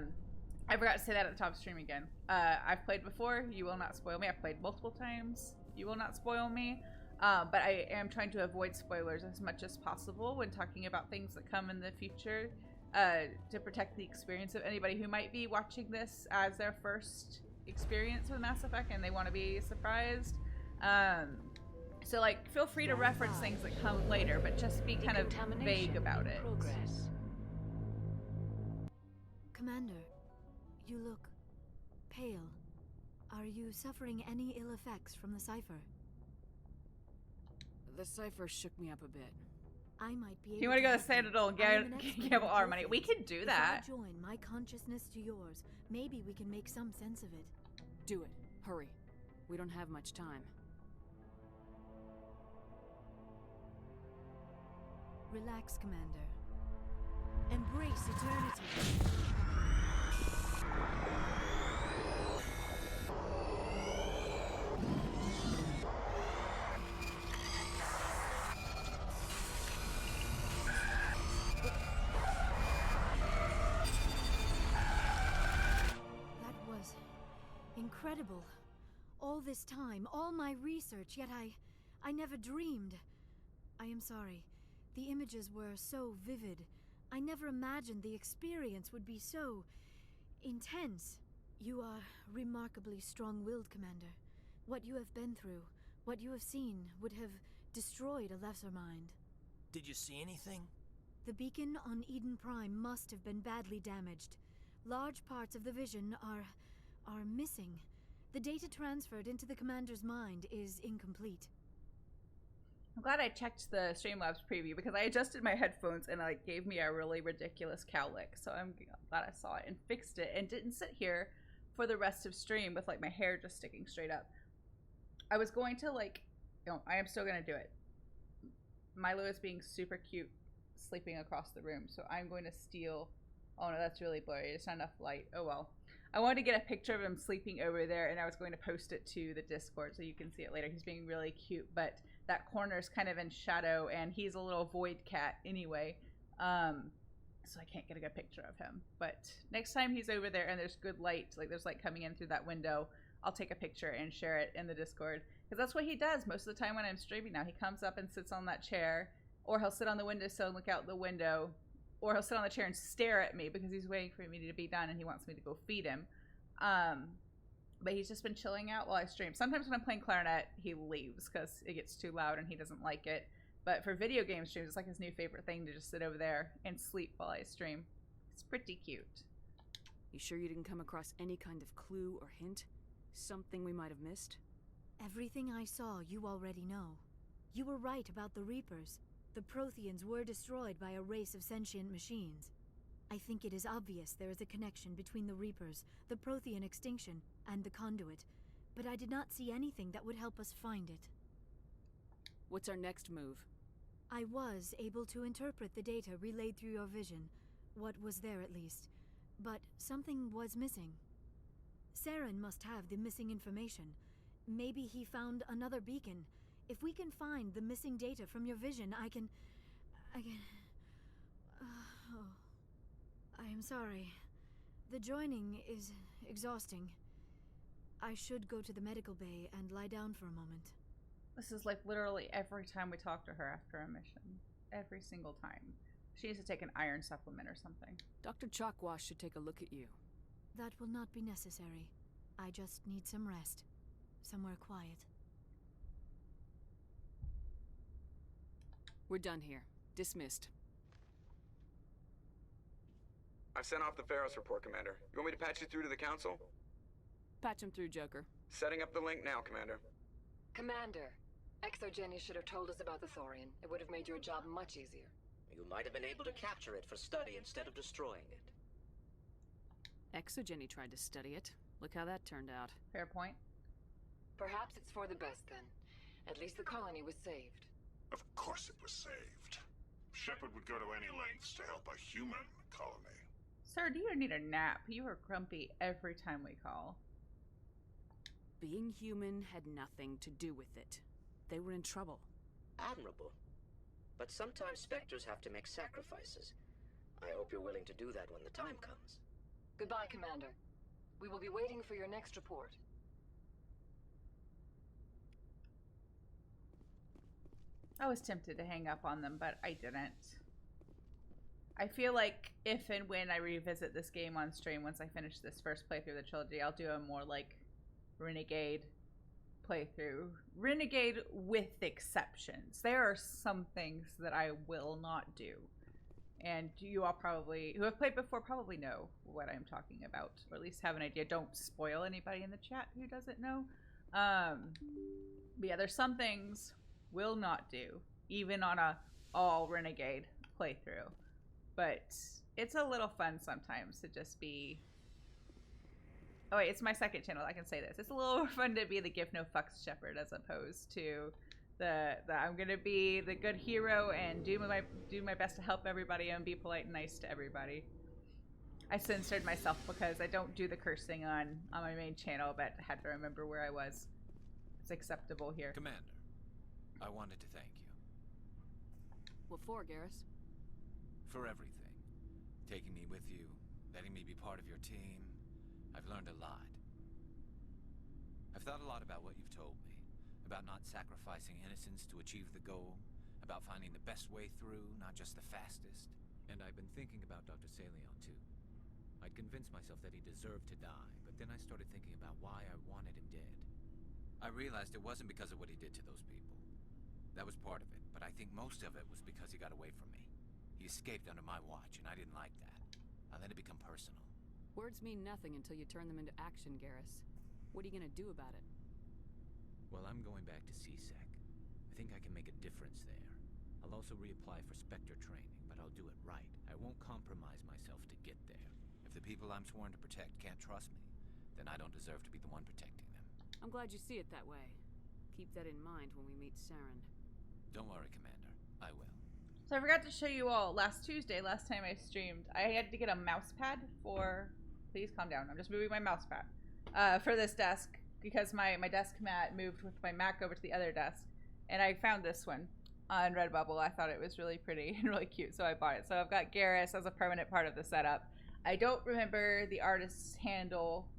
Speaker 1: forgot to say that at the top of the stream again. I've played before. You will not spoil me. I've played multiple times. You will not spoil me. But I am trying to avoid spoilers as much as possible when talking about things that come in the future to protect the experience of anybody who might be watching this as their first experience with Mass Effect and they want to be surprised. So, like, feel free to reference things that come later, but just be kind of vague about it.
Speaker 11: Commander, you look pale. Are you suffering any ill effects from the cipher?
Speaker 5: The cipher shook me up a bit.
Speaker 11: I might be able
Speaker 1: If you want to go to
Speaker 11: help you.
Speaker 1: Citadel and
Speaker 11: I am an expert
Speaker 1: gamble
Speaker 11: in
Speaker 1: our money, we
Speaker 11: portents.
Speaker 1: can do
Speaker 11: If
Speaker 1: that.
Speaker 11: I join my consciousness to yours, maybe we can make some sense of it.
Speaker 5: Do it. Hurry. We don't have much time.
Speaker 11: Relax, Commander. Embrace eternity. That was incredible. All this time, all my research, yet I never dreamed. I am sorry. The images were so vivid. I never imagined the experience would be so intense. You are remarkably strong-willed, Commander. What you have been through, what you have seen, would have destroyed a lesser mind.
Speaker 13: Did you see anything?
Speaker 11: The beacon on Eden Prime must have been badly damaged. Large parts of the vision are missing. The data transferred into the Commander's mind is incomplete.
Speaker 1: I'm glad I checked the Streamlabs preview because I adjusted my headphones and it like gave me a really ridiculous cowlick. So I'm glad I saw it and fixed it and didn't sit here for the rest of stream with like my hair just sticking straight up. I was going to I am still going to do it. Milo is being super cute sleeping across the room. So I'm going to steal. Oh no, that's really blurry. It's not enough light. Oh well. I wanted to get a picture of him sleeping over there and I was going to post it to the Discord so you can see it later. He's being really cute, but that corner is kind of in shadow and he's a little void cat anyway. So I can't get a good picture of him. But next time he's over there and there's good light, like there's light coming in through that window, I'll take a picture and share it in the Discord. Because that's what he does most of the time when I'm streaming now. He comes up and sits on that chair, or he'll sit on the windowsill and look out the window, or he'll sit on the chair and stare at me because he's waiting for me to be done and he wants me to go feed him. But he's just been chilling out while I stream. Sometimes when I'm playing Clarinet, he leaves because it gets too loud and he doesn't like it. But for video game streams, it's like his new favorite thing to just sit over there and sleep while I stream. It's pretty cute.
Speaker 5: You sure you didn't come across any kind of clue or hint? Something we might have missed?
Speaker 11: Everything I saw, you already know. You were right about the Reapers. The Protheans were destroyed by a race of sentient machines. I think it is obvious there is a connection between the Reapers, the Prothean extinction, and the conduit, but I did not see anything that would help us find it.
Speaker 5: What's our next move?
Speaker 11: I was able to interpret the data relayed through your vision, what was there at least, but something was missing. Saren must have the missing information. Maybe he found another beacon. If we can find the missing data from your vision, I can... oh. I am sorry. The joining is exhausting. I should go to the medical bay and lie down for a moment.
Speaker 1: This is like literally every time we talk to her after a mission. Every single time. She needs to take an iron supplement or something.
Speaker 5: Dr. Chalkwash should take a look at you.
Speaker 11: That will not be necessary. I just need some rest. Somewhere quiet.
Speaker 5: We're done here. Dismissed.
Speaker 14: I've sent off the Pharos report, Commander. You want me to patch you through to the Council?
Speaker 5: Patch him through, Joker.
Speaker 14: Setting up the link now, Commander.
Speaker 15: Commander, Exogeny should have told us about the Thorian. It would have made your job much easier.
Speaker 16: You might have been able to capture it for study instead of destroying it.
Speaker 5: Exogeny tried to study it. Look how that turned out.
Speaker 1: Fair point.
Speaker 15: Perhaps it's for the best, then. At least the colony was saved.
Speaker 4: Of course it was saved. Shepard would go to any lengths to help a human colony.
Speaker 1: Sir, do you need a nap? You are grumpy every time we call.
Speaker 5: Being human had nothing to do with it. They were in trouble.
Speaker 16: Admirable. But sometimes Spectres have to make sacrifices. I hope you're willing to do that when the time comes.
Speaker 15: Goodbye, Commander. We will be waiting for your next report.
Speaker 1: I was tempted to hang up on them, but I didn't. I feel like if and when I revisit this game on stream, once I finish this first playthrough of the trilogy, I'll do a more like Renegade playthrough. Renegade with exceptions. There are some things that I will not do. And you all probably, who have played before, probably know what I'm talking about. Or at least have an idea. Don't spoil anybody in the chat who doesn't know. But yeah, there's some things will not do. Even on a all Renegade playthrough. But it's a little fun sometimes to just be... Oh wait, it's my second channel, I can say this. It's a little more fun to be the give no fucks Shepard as opposed to the I'm gonna be the good hero and do my best to help everybody and be polite and nice to everybody. I censored myself because I don't do the cursing on my main channel, but I had to remember where I was. It's acceptable here.
Speaker 2: Commander, I wanted to thank you.
Speaker 5: What for, Garrus?
Speaker 2: For everything. Taking me with you, letting me be part of your team. I've learned a lot. I've thought a lot about what you've told me. About not sacrificing innocence to achieve the goal. About finding the best way through, not just the fastest. And I've been thinking about Dr. Salion, too. I'd convinced myself that he deserved to die, but then I started thinking about why I wanted him dead. I realized it wasn't because of what he did to those people. That was part of it, but I think most of it was because he got away from me. He escaped under my watch, and I didn't like that. I let it become personal.
Speaker 5: Words mean nothing until you turn them into action, Garrus. What are you gonna do about it?
Speaker 2: Well, I'm going back to CSEC. I think I can make a difference there. I'll also reapply for Spectre training, but I'll do it right. I won't compromise myself to get there. If the people I'm sworn to protect can't trust me, then I don't deserve to be the one protecting them.
Speaker 5: I'm glad you see it that way. Keep that in mind when we meet Saren.
Speaker 2: Don't worry, Commander. I will.
Speaker 1: So I forgot to show you all last Tuesday, last time I streamed, I had to get a mouse pad for... Please calm down. I'm just moving my mouse pad for this desk because my desk mat moved with my Mac over to the other desk. And I found this one on Redbubble. I thought it was really pretty and really cute, so I bought it. So I've got Garrus as a permanent part of the setup. I don't remember the artist's handle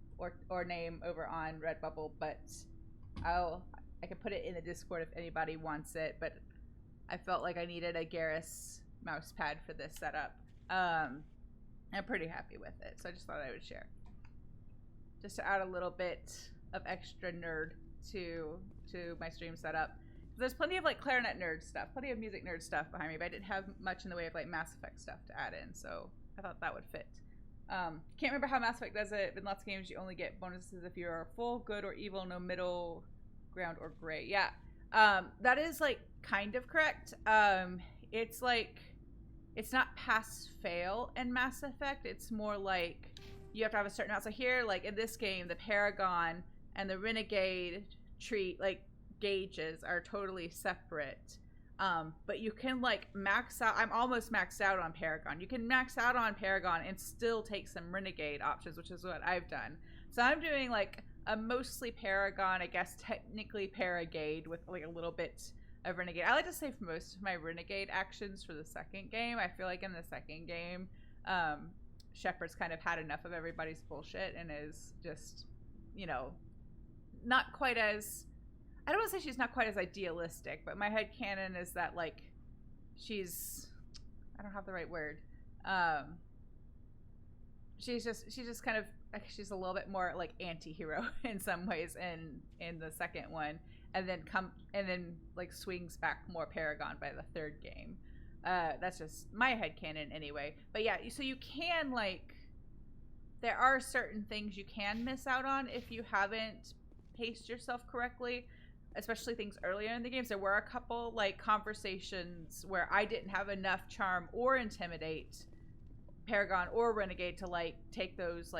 Speaker 1: or name over on Redbubble, but I can put it in the Discord if anybody wants it. But I felt like I needed a Garrus mouse pad for this setup. I'm pretty happy with it, so I just thought I would share. Just to add a little bit of extra nerd to my stream setup. There's plenty of like clarinet nerd stuff, plenty of music nerd stuff behind me, but I didn't have much in the way of like Mass Effect stuff to add in, so I thought that would fit. Can't remember how Mass Effect does it. In lots of games, you only get bonuses if you're full, good, or evil, no middle ground or gray. Yeah, that is like kind of correct. It's like it's not pass fail in Mass Effect. It's more like you have to have a certain amount. So here, like in this game, the Paragon and the Renegade gauges are totally separate. But you can like max out. I'm almost maxed out on Paragon. You can max out on Paragon and still take some Renegade options, which is what I've done. So I'm doing like a mostly Paragon, I guess technically Paragade with like a little bit of Renegade. I like to save most of my Renegade actions for the second game. I feel like in the second game, Shepard's kind of had enough of everybody's bullshit and is just, you know, not quite as, I don't want to say she's not quite as idealistic, but my headcanon is that like she's, I don't have the right word. She's just kind of, she's a little bit more like anti-hero in some ways in the second one, and then like swings back more Paragon by the third game. That's just my headcanon anyway. But yeah, so you can like, there are certain things you can miss out on if you haven't paced yourself correctly, especially things earlier in the games. There were a couple like conversations where I didn't have enough charm or intimidate Paragon or Renegade to like take those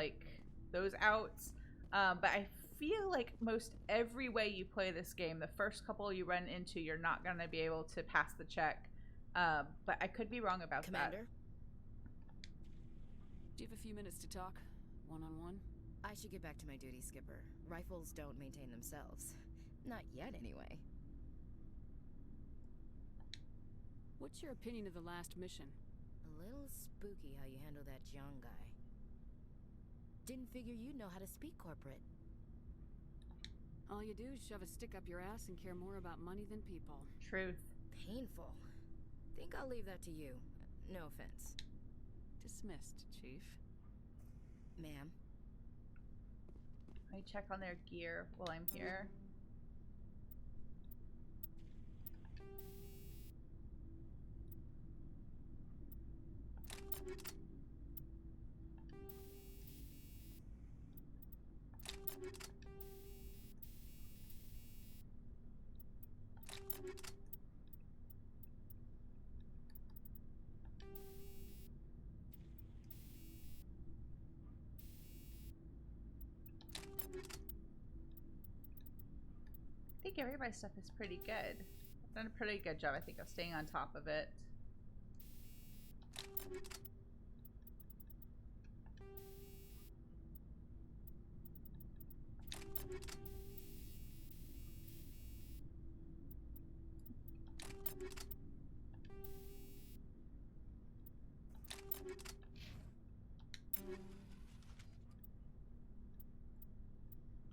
Speaker 1: outs. But I feel like most every way you play this game, the first couple you run into, you're not going to be able to pass the check. But I could be wrong about
Speaker 5: Commander?
Speaker 1: that.
Speaker 5: Do you have a few minutes to talk? One-on-one?
Speaker 17: I should get back to my duty, Skipper. Rifles don't maintain themselves. Not yet, anyway.
Speaker 5: What's your opinion of the last mission?
Speaker 17: A little spooky how you handle that John guy. Didn't figure you'd know how to speak corporate.
Speaker 5: All you do is shove a stick up your ass and care more about money than people.
Speaker 1: Truth.
Speaker 17: Painful. Think I'll leave that to you. No offense.
Speaker 5: Dismissed, Chief.
Speaker 17: Ma'am.
Speaker 1: I check on their gear while I'm here. I think everybody's stuff is pretty good. I've done a pretty good job, I think, of staying on top of it.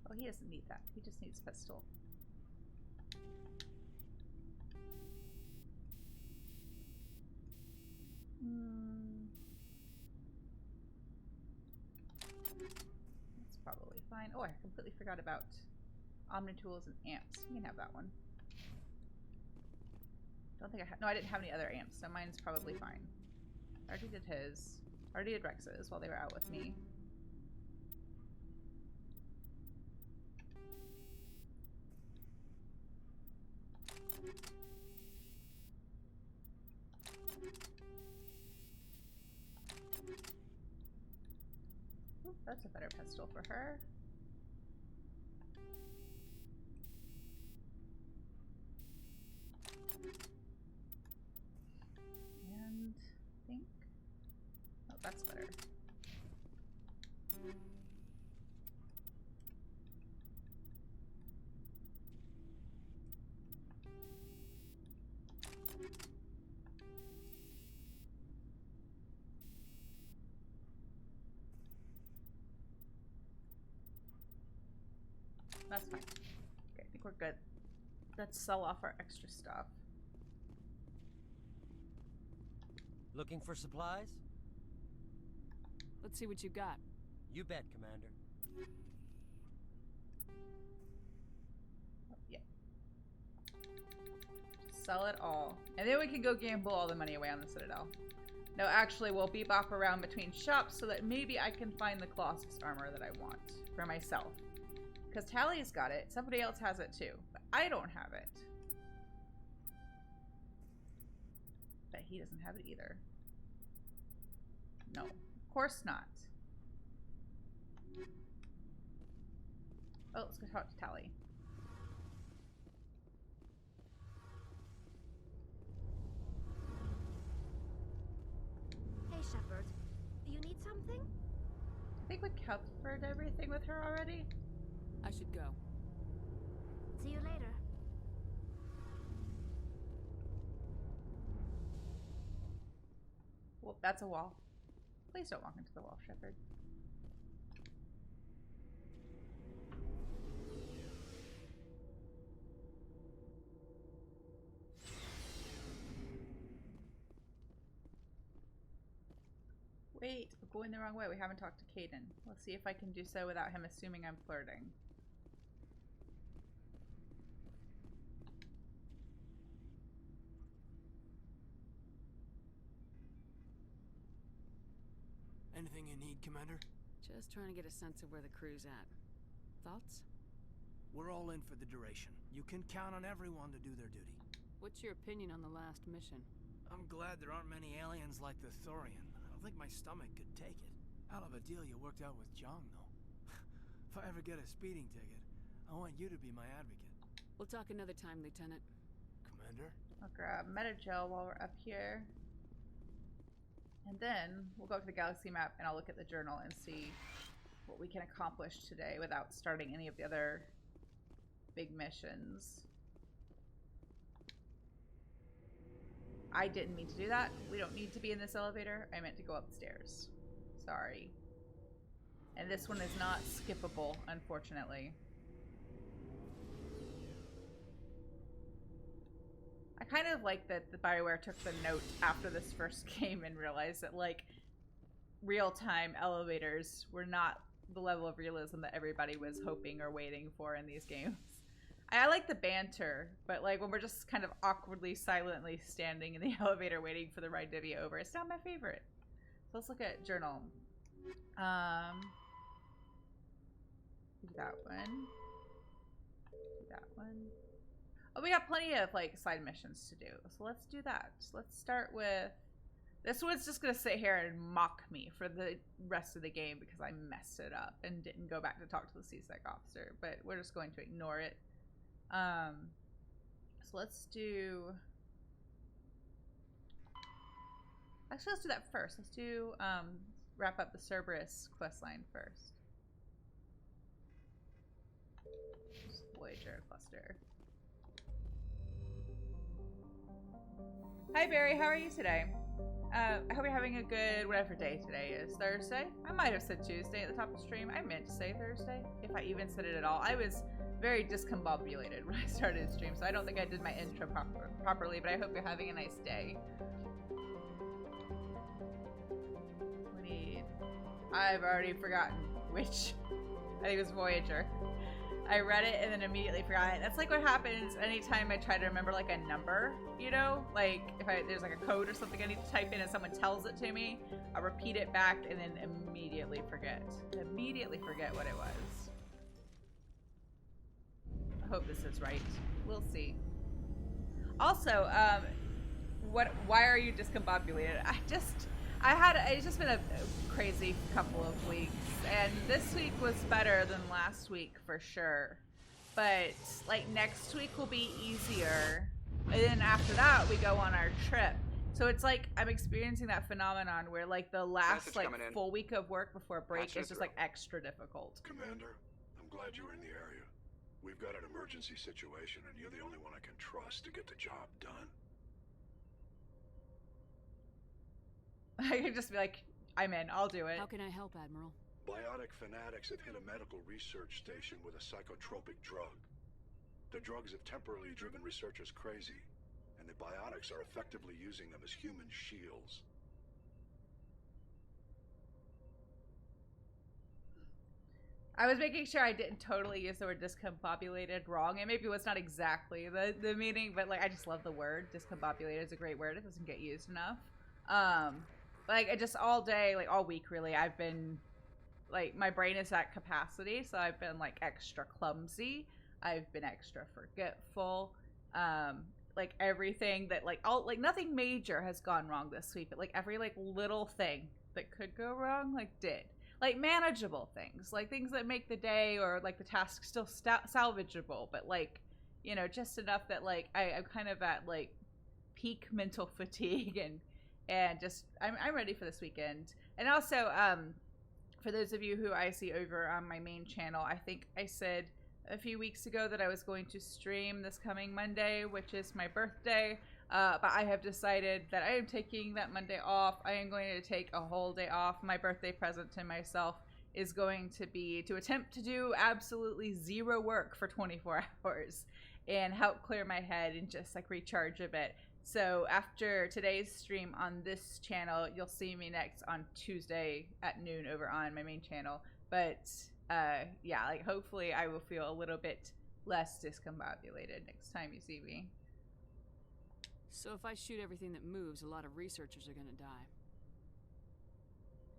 Speaker 1: Oh, he doesn't need that. He just needs pistol. That's probably fine. Oh, I completely forgot about Omnitools and amps. You can have that one. Don't think I had. No, I didn't have any other amps, so mine's probably fine. I already did his. I already did Rex's while they were out with me. Ooh, that's a better pistol for her. And I think, oh, that's better. That's fine. Okay, I think we're good. Let's sell off our extra stuff.
Speaker 18: Looking for supplies?
Speaker 5: Let's see what you got.
Speaker 18: You bet, Commander.
Speaker 1: Oh, yeah. Sell it all. And then we can go gamble all the money away on the Citadel. No, actually, we'll bebop around between shops so that maybe I can find the Colossus armor that I want for myself. Because Tali's got it. Somebody else has it too. But I don't have it. But he doesn't have it either. No, of course not. Oh, let's go talk to Tali.
Speaker 11: Hey, Shepard. You need something?
Speaker 1: I think we covered everything with her already.
Speaker 5: I should go.
Speaker 11: See you later.
Speaker 1: Well, that's a wall. Please don't walk into the wall, Shepard. Wait, we're going the wrong way. We haven't talked to Caden. Let's see if I can do so without him assuming I'm flirting.
Speaker 13: Anything you need, Commander?
Speaker 5: Just trying to get a sense of where the crew's at. Thoughts?
Speaker 13: We're all in for the duration. You can count on everyone to do their duty.
Speaker 5: What's your opinion on the last mission?
Speaker 13: I'm glad there aren't many aliens like the Thorian. I don't think my stomach could take it. Hell of a deal you worked out with Jong, though. If I ever get a speeding ticket, I want you to be my advocate.
Speaker 5: We'll talk another time, Lieutenant.
Speaker 13: Commander?
Speaker 1: I'll grab Metagel while we're up here. And then we'll go to the galaxy map and I'll look at the journal and see what we can accomplish today without starting any of the other big missions. I didn't mean to do that. We don't need to be in this elevator. I meant to go upstairs. Sorry. And this one is not skippable, unfortunately. I kind of like that the BioWare took the note after this first game and realized that, like, real-time elevators were not the level of realism that everybody was hoping or waiting for in these games. I like the banter, but, like, when we're just kind of awkwardly, silently standing in the elevator waiting for the ride to be over, it's not my favorite. So let's look at journal. Do that one. Do that one. Oh, we got plenty of, like, side missions to do. So let's do that. So let's start with... This one's just going to sit here and mock me for the rest of the game because I messed it up and didn't go back to talk to the CSEC officer. But we're just going to ignore it. So let's do... Actually, let's do that first. Let's do, wrap up the Cerberus questline first. Voyager cluster. Hi Barry, how are you today? I hope you're having a good whatever day today is. Thursday? I might have said Tuesday at the top of the stream. I meant to say Thursday, if I even said it at all. I was very discombobulated when I started the stream, so I don't think I did my intro properly, but I hope you're having a nice day. I've already forgotten which. I think it was Voyager. I read it and then immediately forgot it. That's like what happens anytime I try to remember like a number, you know? Like if there's like a code or something I need to type in and someone tells it to me, I'll repeat it back and then immediately forget. Immediately forget what it was. I hope this is right. We'll see. Also, why are you discombobulated? It's just been a crazy couple of weeks, and this week was better than last week for sure. But like next week will be easier, and then after that we go on our trip. So it's like I'm experiencing that phenomenon where like the last like full week of work before break is just like extra difficult.
Speaker 4: Commander, I'm glad you're in the area. We've got an emergency situation, and you're the only one I can trust to get the job done.
Speaker 1: I could just be like, I'm in, I'll do it.
Speaker 5: How can I help, Admiral?
Speaker 4: Biotic fanatics have hit a medical research station with a psychotropic drug. The drugs have temporarily driven researchers crazy, and the biotics are effectively using them as human shields.
Speaker 1: I was making sure I didn't totally use the word discombobulated wrong, and maybe it was not exactly the meaning, but like I just love the word. Discombobulated is a great word. It doesn't get used enough. Like I just all day, like all week really, I've been like my brain is at capacity, so I've been like extra clumsy. I've been extra forgetful. Like everything that like nothing major has gone wrong this week, but like every like little thing that could go wrong, like, did. Like, manageable things. Like, things that make the day or, like, the task still salvageable. But, like, you know, just enough that, like, I'm kind of at, like, peak mental fatigue. And just, I'm ready for this weekend. And also, for those of you who I see over on my main channel, I think I said a few weeks ago that I was going to stream this coming Monday, which is my birthday. But I have decided that I am taking that Monday off. I am going to take a whole day off. My birthday present to myself is going to be to attempt to do absolutely zero work for 24 hours and help clear my head and just like recharge a bit. So after today's stream on this channel, you'll see me next on Tuesday at noon over on my main channel. But yeah, like hopefully I will feel a little bit less discombobulated next time you see me.
Speaker 5: So if I shoot everything that moves, a lot of researchers are gonna die.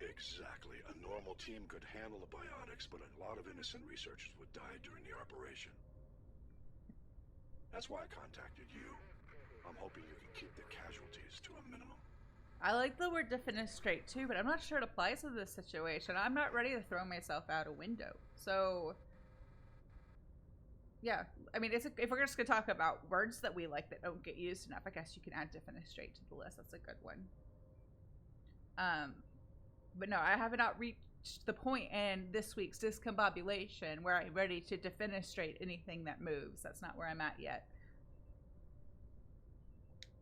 Speaker 4: Exactly. A normal team could handle the biotics, but a lot of innocent researchers would die during the operation. That's why I contacted you. I'm hoping you can keep the casualties to a minimum.
Speaker 1: I like the word defenestrate too, but I'm not sure it applies to this situation. I'm not ready to throw myself out a window. So, yeah. I mean, if we're just going to talk about words that we like that don't get used enough, I guess you can add defenestrate to the list. That's a good one. But no, I have not reached the point in this week's discombobulation where I'm ready to defenestrate anything that moves. That's not where I'm at yet.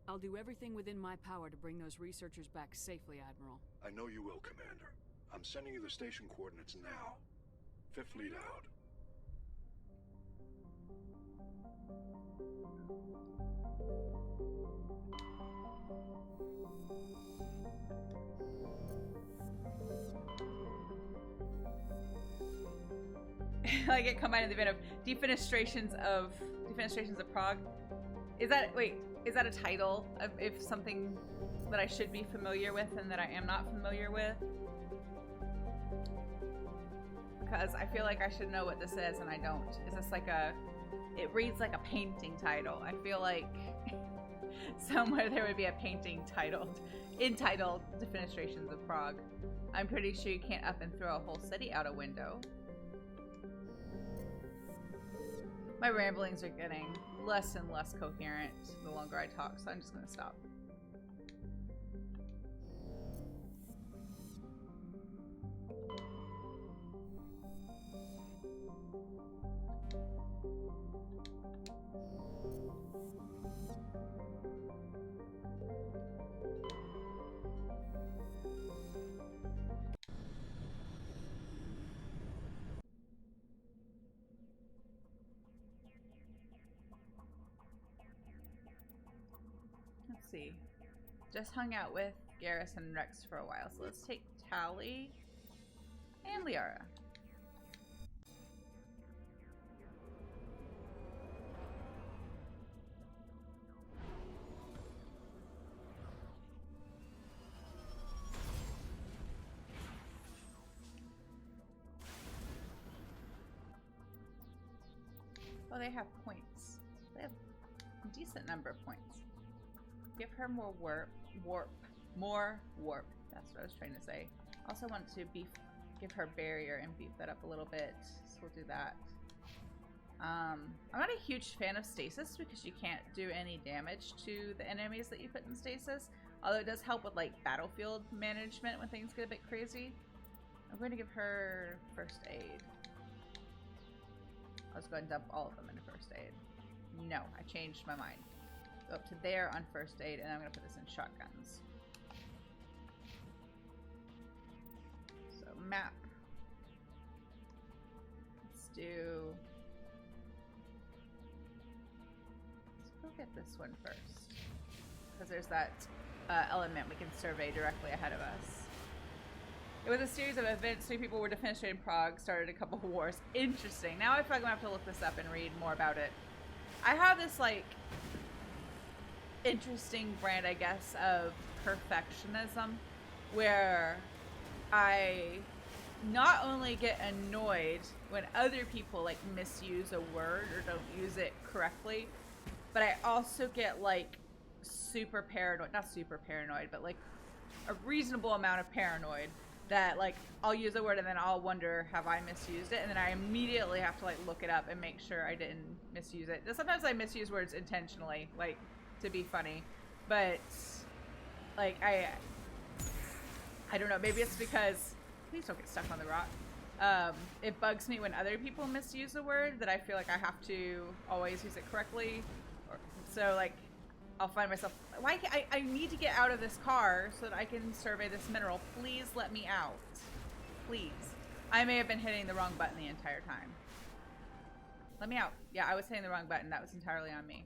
Speaker 5: I'll do everything within my power to bring those researchers back safely, Admiral.
Speaker 4: I know you will, Commander. I'm sending you the station coordinates now. Fifth Fleet out.
Speaker 1: Like it combined in the event of defenestrations of Prague. Is that a title of if something that I should be familiar with and that I am not familiar with? Because I feel like I should know what this is and I don't. Is this like it reads like a painting title. I feel like somewhere there would be a painting entitled Defenestrations of Prague. I'm pretty sure you can't up and throw a whole city out a window. My ramblings are getting less and less coherent the longer I talk, so I'm just gonna stop. Let's see. Just hung out with Garrus and Rex for a while, so let's take Tali and Liara. Oh, they have points. They have a decent number of points. Give her more warp. That's what I was trying to say. Also want to give her barrier and beef that up a little bit. So we'll do that. I'm not a huge fan of stasis because you can't do any damage to the enemies that you put in stasis. Although it does help with like battlefield management when things get a bit crazy. I'm going to give her first aid. I was going to dump all of them into first aid. No, I changed my mind. Go up to there on first aid, and I'm going to put this in shotguns. So, map. Let's go get this one first. Because there's that element we can survey directly ahead of us. It was a series of events. 3 people were defenestrated in Prague, started a couple of wars. Interesting. Now I feel like I'm going to have to look this up and read more about it. I have this, like, interesting brand, I guess, of perfectionism where I not only get annoyed when other people, like, misuse a word or don't use it correctly, but I also get, like, super paranoid. Not super paranoid, but, like, a reasonable amount of paranoid that like I'll use a word and then I'll wonder, have I misused it? And then I immediately have to like look it up and make sure I didn't misuse it. Sometimes I misuse words intentionally, like to be funny, but like I don't know, maybe it's because, please don't get stuck on the rock. It bugs me when other people misuse a word that I feel like I have to always use it correctly. So like I'll find myself, I need to get out of this car so that I can survey this mineral. Please let me out. Please. I may have been hitting the wrong button the entire time. Let me out. Yeah, I was hitting the wrong button. That was entirely on me.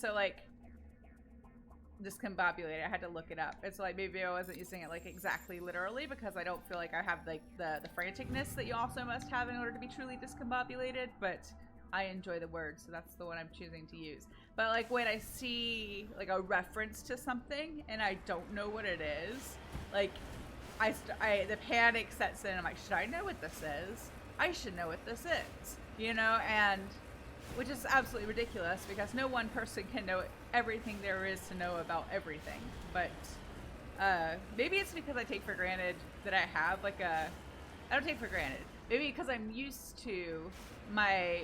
Speaker 1: So like, discombobulated, I had to look it up. It's like maybe I wasn't using it like exactly literally because I don't feel like I have like the franticness that you also must have in order to be truly discombobulated, but I enjoy the word, so that's the one I'm choosing to use. But like when I see like a reference to something and I don't know what it is, like the panic sets in. I'm like, should I know what this is? I should know what this is, you know? And which is absolutely ridiculous because no one person can know everything there is to know about everything. But maybe it's because I take for granted that I have like I don't take for granted. Maybe because I'm used to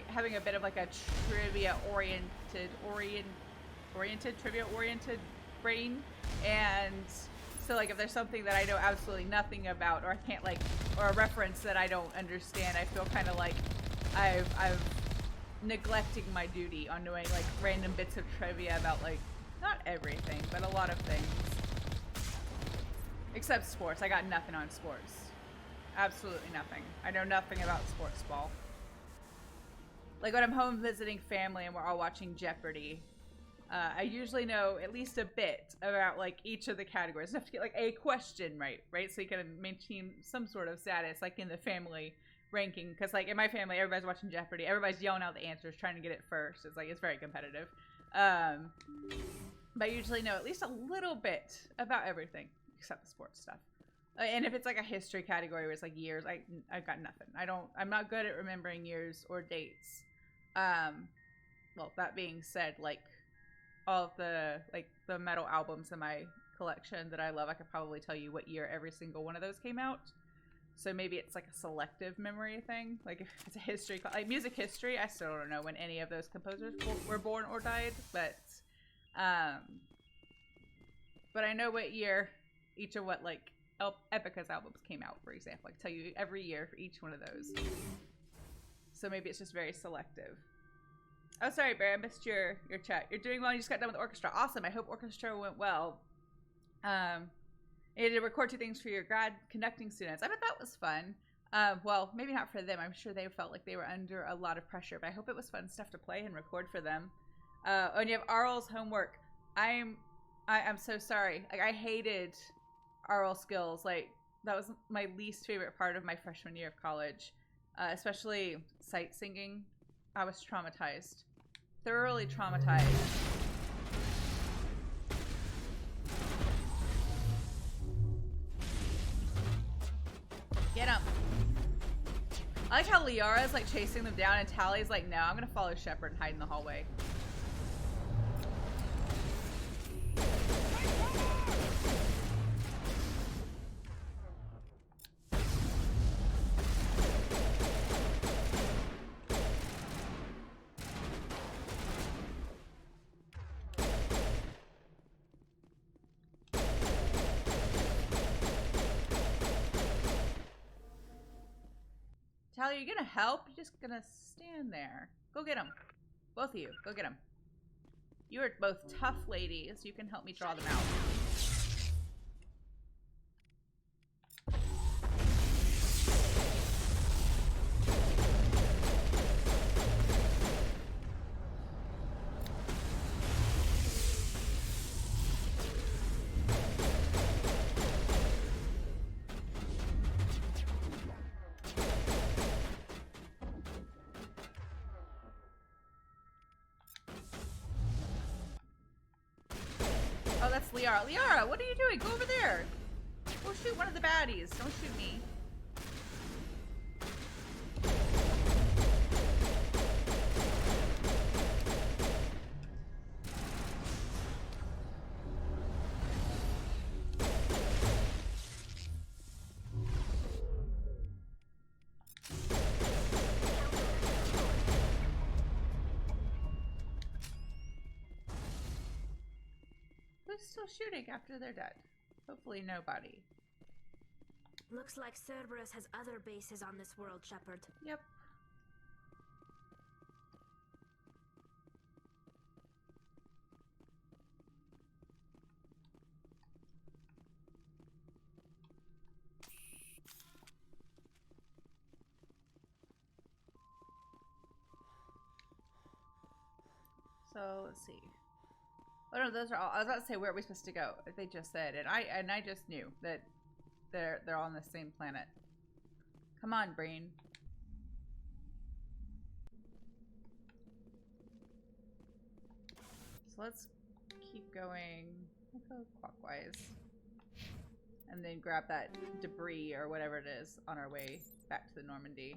Speaker 1: having a bit of like a trivia oriented brain, and so like if there's something that I know absolutely nothing about, or I can't like, or a reference that I don't understand, I feel kind of like I've neglecting my duty on knowing like random bits of trivia about like not everything but a lot of things, except sports. I got nothing on sports. Absolutely nothing. I know nothing about sports ball. Like when I'm home visiting family and we're all watching Jeopardy, I usually know at least a bit about like each of the categories. I have to get like a question right? So you can maintain some sort of status like in the family ranking. Because like in my family, everybody's watching Jeopardy. Everybody's yelling out the answers, trying to get it first. It's like, it's very competitive. But I usually know at least a little bit about everything except the sports stuff. And if it's like a history category where it's like years, I've got nothing. I'm not good at remembering years or dates. Well, that being said, like all of the metal albums in my collection that I love, I could probably tell you what year every single one of those came out. So maybe it's like a selective memory thing. Like if it's a history, like music history, I still don't know when any of those composers were born or died, but I know what year each of what like Epica's albums came out, for example. I can tell you every year for each one of those. So maybe it's just very selective. Oh, sorry, Barry, I missed your chat. You're doing well. You just got done with orchestra. Awesome. I hope orchestra went well. You did record 2 things for your grad conducting students. I bet that was fun. Well, maybe not for them. I'm sure they felt like they were under a lot of pressure, but I hope it was fun stuff to play and record for them. And you have Arl's homework. I'm so sorry. Like I hated oral skills. Like that was my least favorite part of my freshman year of college, especially sight singing. I was traumatized, thoroughly traumatized. Get him. I like how Liara's like chasing them down and Tali's like, no, I'm gonna follow Shepard and hide in the hallway. Tali, are you gonna help? You're just gonna stand there. Go get him. Both of you, go get him. You are both tough ladies. You can help me draw them out. Oh, that's Liara. Liara, what are you doing? Go over there. Go shoot one of the baddies. Don't shoot me. still shooting after they're dead? Hopefully nobody.
Speaker 19: Looks like Cerberus has other bases on this world, Shepard.
Speaker 1: Yep. So let's see. Oh no, those are all. I was about to say, where are we supposed to go? They just said, and I just knew that they're all on the same planet. Come on, brain. So let's keep going. Let's go clockwise, and then grab that debris or whatever it is on our way back to the Normandy.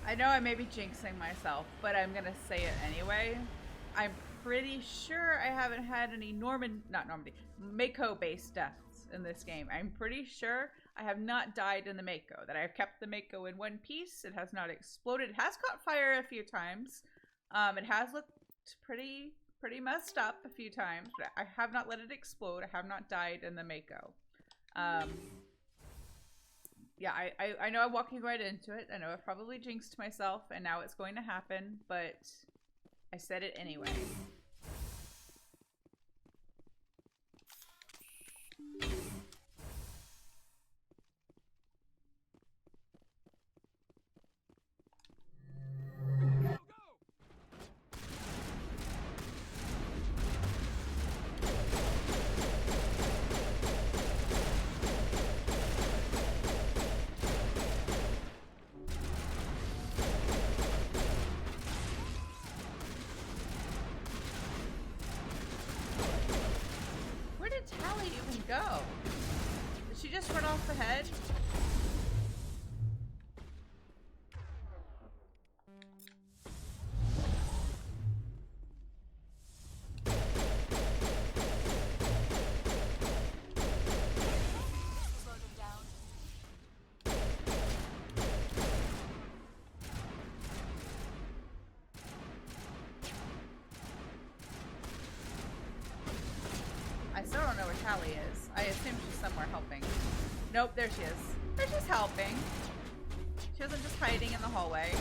Speaker 1: I know I may be jinxing myself, but I'm gonna say it anyway. I'm pretty sure I haven't had any Mako-based deaths in this game. I'm pretty sure I have not died in the Mako, that I've kept the Mako in one piece. It has not exploded. It has caught fire a few times. It has looked pretty messed up a few times, but I have not let it explode. I have not died in the Mako. Yeah, I know I'm walking right into it. I know I've probably jinxed myself, and now it's going to happen, but I said it anyway. Go. Did she just run off the head? I still don't know where Tali is. I assume she's somewhere helping. Nope, there she is. They're just helping. She wasn't just hiding in the hallway.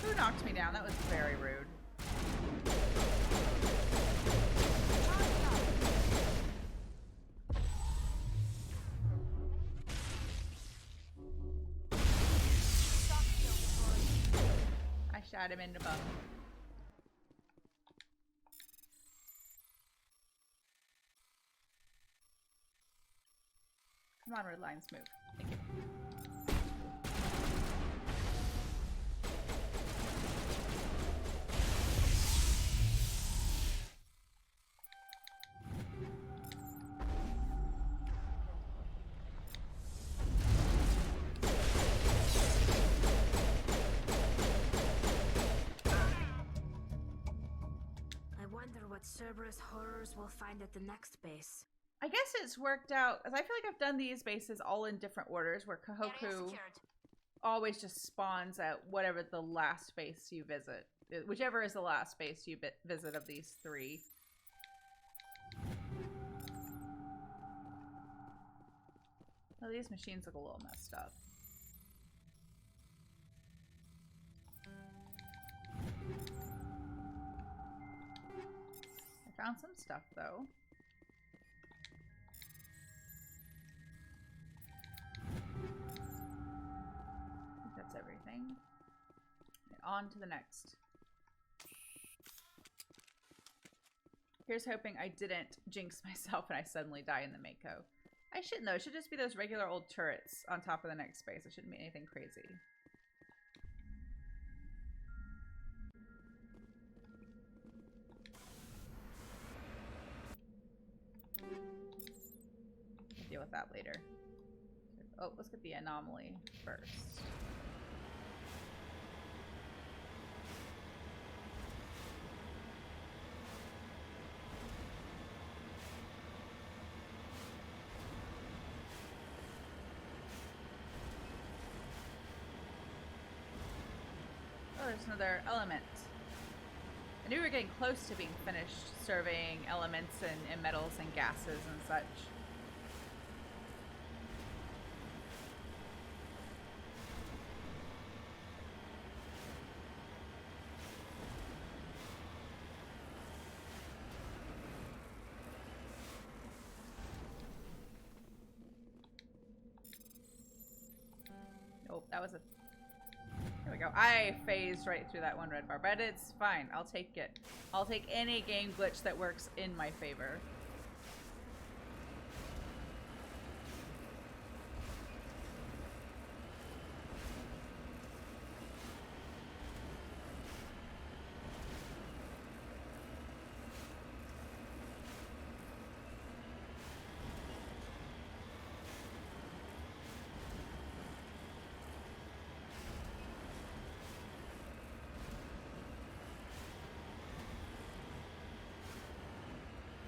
Speaker 1: Who knocked me down? That was very rude. Shot him in the bum. Come on, red lines, move. Thank you.
Speaker 19: Cerberus horrors we'll find at the next base.
Speaker 1: I guess it's worked out, as I feel like I've done these bases all in different orders, where Kahoku always just spawns at whatever the last base you visit. Whichever is the last base you visit of these three. Oh, these machines look a little messed up. Found some stuff though. I think that's everything. On to the next. Here's hoping I didn't jinx myself and I suddenly die in the Mako. I shouldn't though. It should just be those regular old turrets on top of the next space. It shouldn't be anything crazy. We'll deal with that later. Oh, let's get the anomaly first. Oh, there's another element. I knew we were getting close to being finished serving elements and metals and gases and such. Nope, that was a... There we go. I phased right through that one red bar, but it's fine. I'll take it. I'll take any game glitch that works in my favor.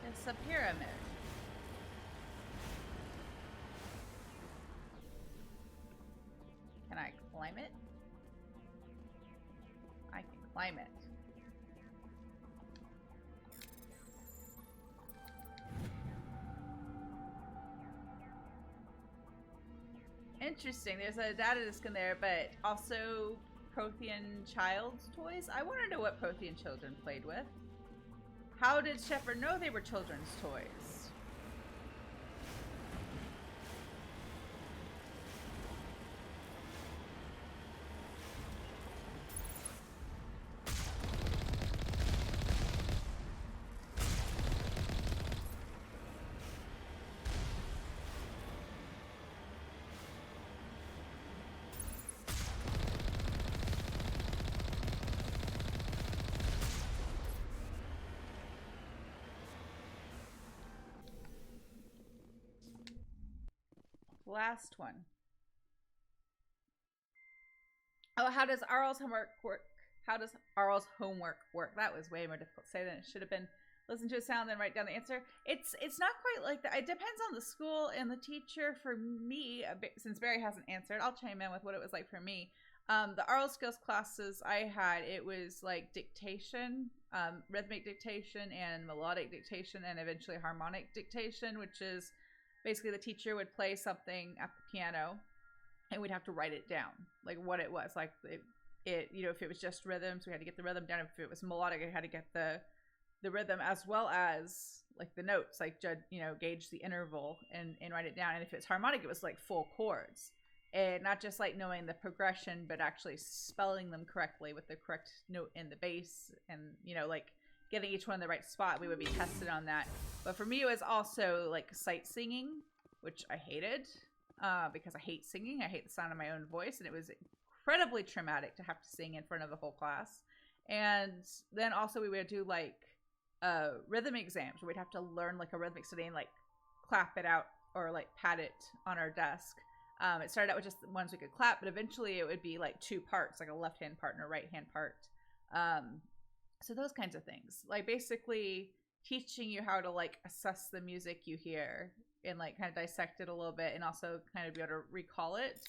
Speaker 1: It's a pyramid. Can I climb it? I can climb it. Interesting. There's a data disk in there, but also Prothean child's toys. I want to know what Prothean children played with. How did Shepard know they were children's toys? Last one. Oh, how does Arl's homework work? How does Arl's homework work? That was way more difficult to say than it should have been. Listen to a sound, then write down the answer. It's not quite like that. It depends on the school and the teacher. For me, since Barry hasn't answered, I'll chime in with what it was like for me. The Arl skills classes I had, it was like dictation, rhythmic dictation and melodic dictation, and eventually harmonic dictation, which is basically the teacher would play something at the piano and we'd have to write it down, like what it was. Like it you know, if it was just rhythms, we had to get the rhythm down. If it was melodic, I had to get the rhythm as well as like the notes, like you know, gauge the interval and write it down. And if it's harmonic, it was like full chords. And not just like knowing the progression, but actually spelling them correctly with the correct note in the bass, and you know, like getting each one in the right spot. We would be tested on that. But for me, it was also like sight singing, which I hated because I hate singing. I hate the sound of my own voice, and it was incredibly traumatic to have to sing in front of the whole class. And then also we would do like rhythm exams where we'd have to learn like a rhythmic study and like clap it out or like pat it on our desk. It started out with just the ones we could clap, but eventually it would be like two parts, like a left hand part and a right hand part. So those kinds of things, like basically teaching you how to like assess the music you hear and like kind of dissect it a little bit, and also kind of be able to recall it.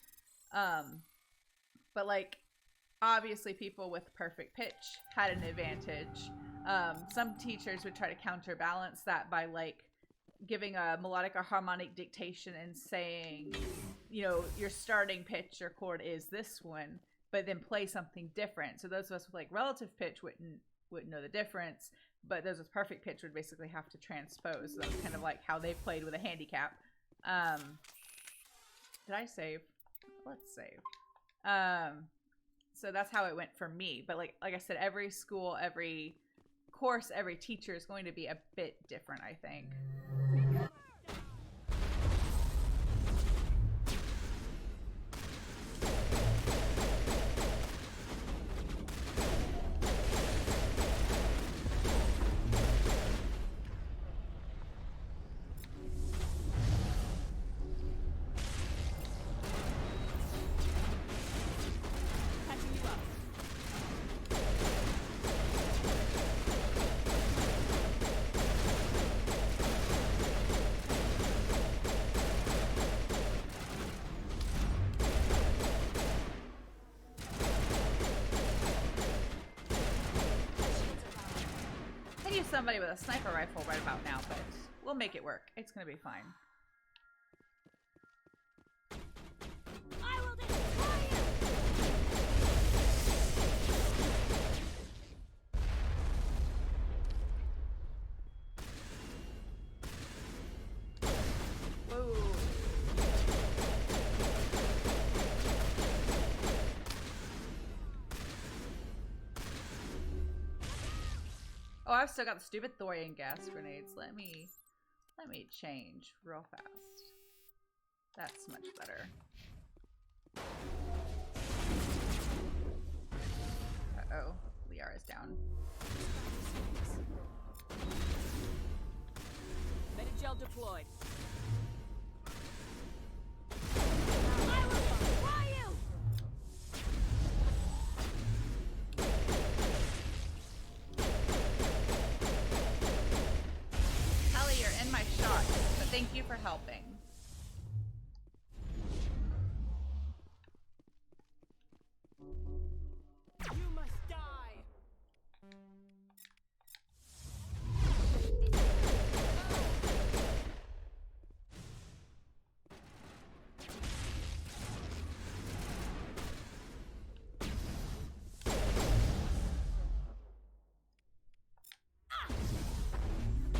Speaker 1: But like obviously people with perfect pitch had an advantage. Some teachers would try to counterbalance that by like giving a melodic or harmonic dictation and saying, you know, your starting pitch or chord is this one, but then play something different. So those of us with like relative pitch wouldn't wouldn't know the difference. But those with perfect pitch would basically have to transpose. So that's kind of like how they played with a handicap. Did I save? Let's save. So that's how it went for me. But like I said, every school, every course, every teacher is going to be a bit different, I think. Somebody with a sniper rifle right about now, but we'll make it work. It's gonna be fine.
Speaker 19: I will destroy you!
Speaker 1: Whoa. Oh, I've still got the stupid Thorian gas grenades. Let me change real fast. That's much better. Uh-oh. Liara's down.
Speaker 3: Metagel deployed.
Speaker 19: I will destroy you!
Speaker 1: Kelly, you're in my shot, but thank you for helping.
Speaker 3: You must die.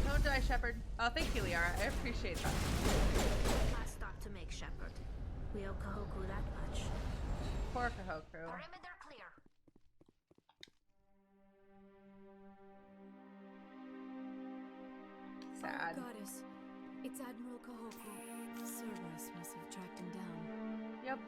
Speaker 1: Don't die, Shepard. Oh, thank you, Liara. I appreciate that.
Speaker 19: I stopped to make Shepard. We owe Kahoku that much.
Speaker 1: Poor Kahoku.
Speaker 19: Perimeter clear.
Speaker 1: Sad.
Speaker 11: Oh, goddess. It's Admiral Kahoku. Cerberus must have tracked him down.
Speaker 1: Yep.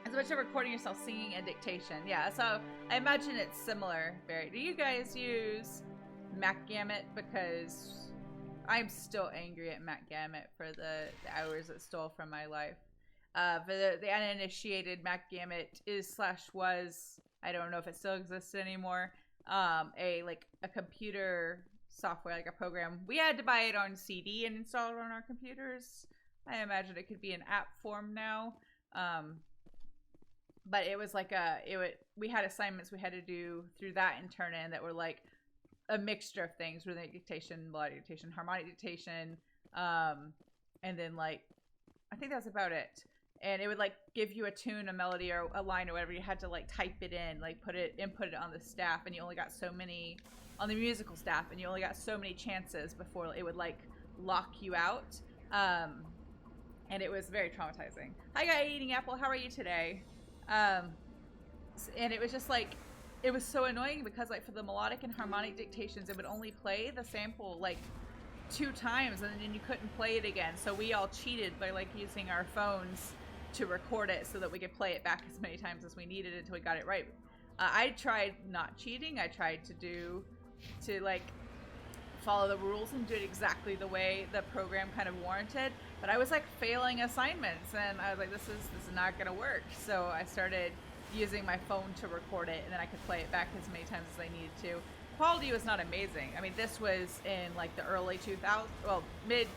Speaker 1: As much as recording yourself singing and dictation. Yeah, so I imagine it's similar. Barry, do you guys use MacGammon? Because I'm still angry at MacGammon for the hours it stole from my life. For the uninitiated, MacGammon was, I don't know if it still exists anymore, a computer software, like a program. We had to buy it on CD and install it on our computers. I imagine it could be an app form now. But it was like we had assignments we had to do through that and turn in that were like a mixture of things, rhythmic dictation, melodic dictation, harmonic dictation, and then like I think that's about it. And it would like give you a tune, a melody, or a line or whatever. You had to like type it in, like input it on the staff, and you only got so many on the musical staff, and you only got so many chances before it would like lock you out. And it was very traumatizing. Hi, guy eating apple. How are you today? And it was just like, it was so annoying because like for the melodic and harmonic dictations, it would only play the sample like 2 times and then you couldn't play it again. So we all cheated by like using our phones to record it so that we could play it back as many times as we needed until we got it right. I tried not cheating. I tried to like follow the rules and do it exactly the way the program kind of warranted, but I was like failing assignments and I was like, this is not gonna work. So I started using my phone to record it and then I could play it back as many times as I needed to. Quality was not amazing. I mean, this was in like the early 2000s, well, mid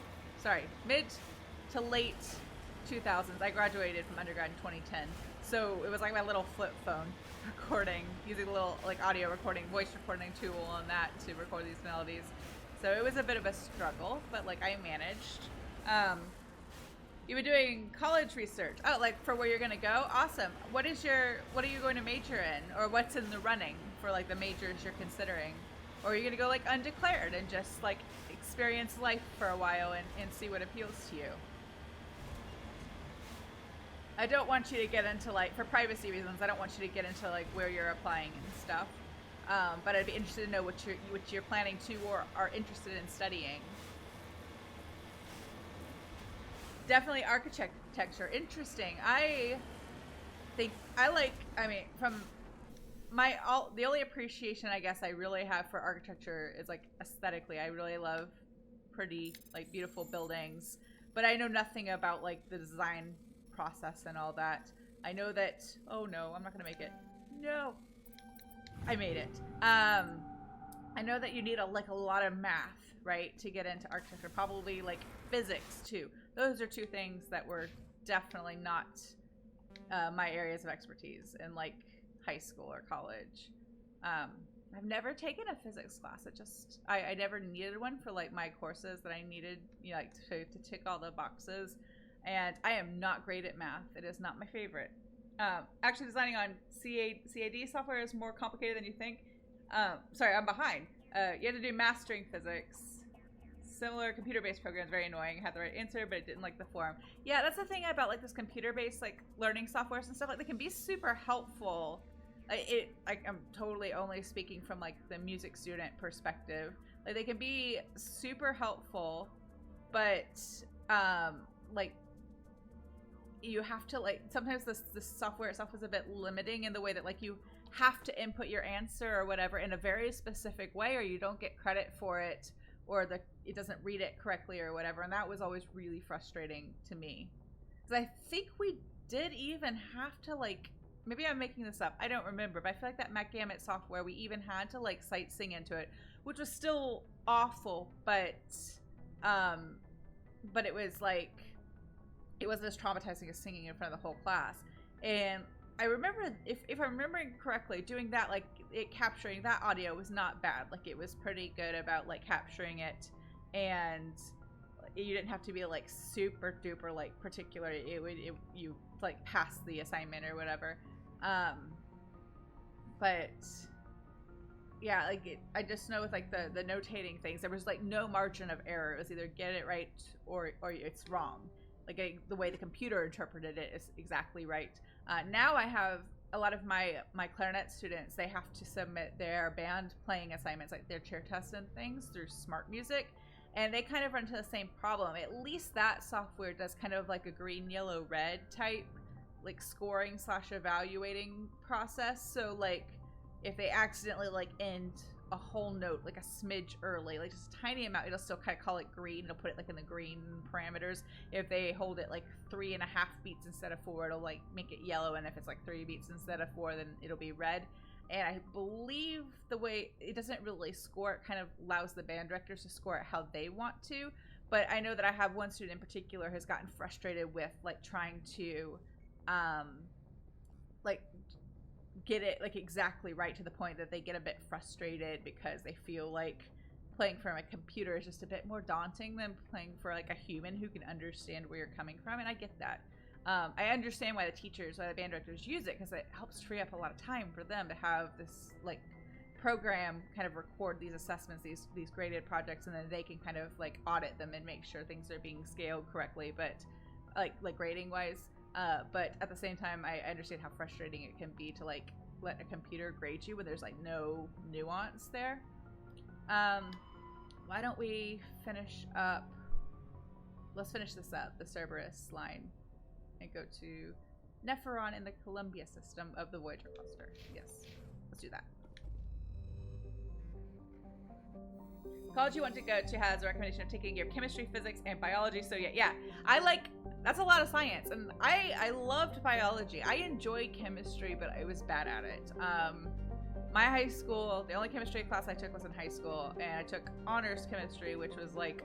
Speaker 1: to late 2000s. I graduated from undergrad in 2010. So it was like my little flip phone recording, using a little like audio recording, voice recording tool on that to record these melodies. So it was a bit of a struggle, but like I managed. You've been doing college research. Oh, like for where you're gonna go? Awesome. What are you going to major in? Or what's in the running for like the majors you're considering? Or are you gonna go like undeclared and just like experience life for a while and see what appeals to you? I don't want you to get into like, for privacy reasons, I don't want you to get into like where you're applying and stuff. But I'd be interested to know what you're planning to or are interested in studying. Definitely architecture. Interesting. I think from the only appreciation I guess I really have for architecture is like aesthetically. I really love pretty like beautiful buildings, but I know nothing about like the design process and all that. I know that, oh no, I'm not gonna make it. No, I made it. I know that you need a lot of math, right, to get into architecture. Probably like physics too. Those are two things that were definitely not my areas of expertise in like high school or college. I've never taken a physics class. I never needed one for like my courses that I needed, you know, like to tick all the boxes. And I am not great at math. It is not my favorite. Actually, designing on CAD software is more complicated than you think. Sorry, I'm behind. You had to do mastering physics. Similar computer-based programs, very annoying. Had the right answer, but it didn't like the form. Yeah, that's the thing about like this computer-based like learning softwares and stuff. Like they can be super helpful. I'm totally only speaking from like the music student perspective. Like they can be super helpful, but like you have to like sometimes this software itself is a bit limiting in the way that like you have to input your answer or whatever in a very specific way, or you don't get credit for it, or it doesn't read it correctly or whatever. And that was always really frustrating to me. Because I think we did even have to like, maybe I'm making this up, I don't remember, but I feel like that MacGamut software, we even had to like sight sing into it, which was still awful, but it was like, it wasn't as traumatizing as singing in front of the whole class. And I remember, if I'm remembering correctly, doing that, like it capturing that audio was not bad. Like it was pretty good about like capturing it, and you didn't have to be like super duper like particular. You like pass the assignment or whatever. But yeah, like I just know with like the notating things, there was like no margin of error. It was either get it right or it's wrong. Like the way the computer interpreted it is exactly right. Now I have a lot of my clarinet students, they have to submit their band playing assignments, like their chair tests and things, through Smart Music, and they kind of run into the same problem. At least that software does kind of like a green, yellow, red type like scoring / evaluating process. So like if they accidentally like end a whole note like a smidge early, like just a tiny amount, it'll still kind of call it green. It'll put it like in the green parameters. If they hold it like 3.5 beats instead of 4, it'll like make it yellow, and if it's like 3 beats instead of 4, then it'll be red. And I believe the way it doesn't really score, it kind of allows the band directors to score it how they want to. But I know that I have one student in particular who's gotten frustrated with like trying to like get it like exactly right, to the point that they get a bit frustrated because they feel like playing from a computer is just a bit more daunting than playing for like a human who can understand where you're coming from. And I get that. I understand why the band directors use it, because it helps free up a lot of time for them to have this like program kind of record these assessments, these graded projects, and then they can kind of like audit them and make sure things are being scaled correctly, but like grading wise. But at the same time, I understand how frustrating it can be to like let a computer grade you when there's like no nuance there. Why don't we finish up? Let's finish this up, the Cerberus line, and go to Nepheron in the Columbia system of the Voyager cluster. Yes, let's do that. College you want to go to has a recommendation of taking your chemistry, physics, and biology. So yeah, that's a lot of science, and I loved biology. I enjoyed chemistry, but I was bad at it. My high school, the only chemistry class I took was in high school, and I took honors chemistry, which was like,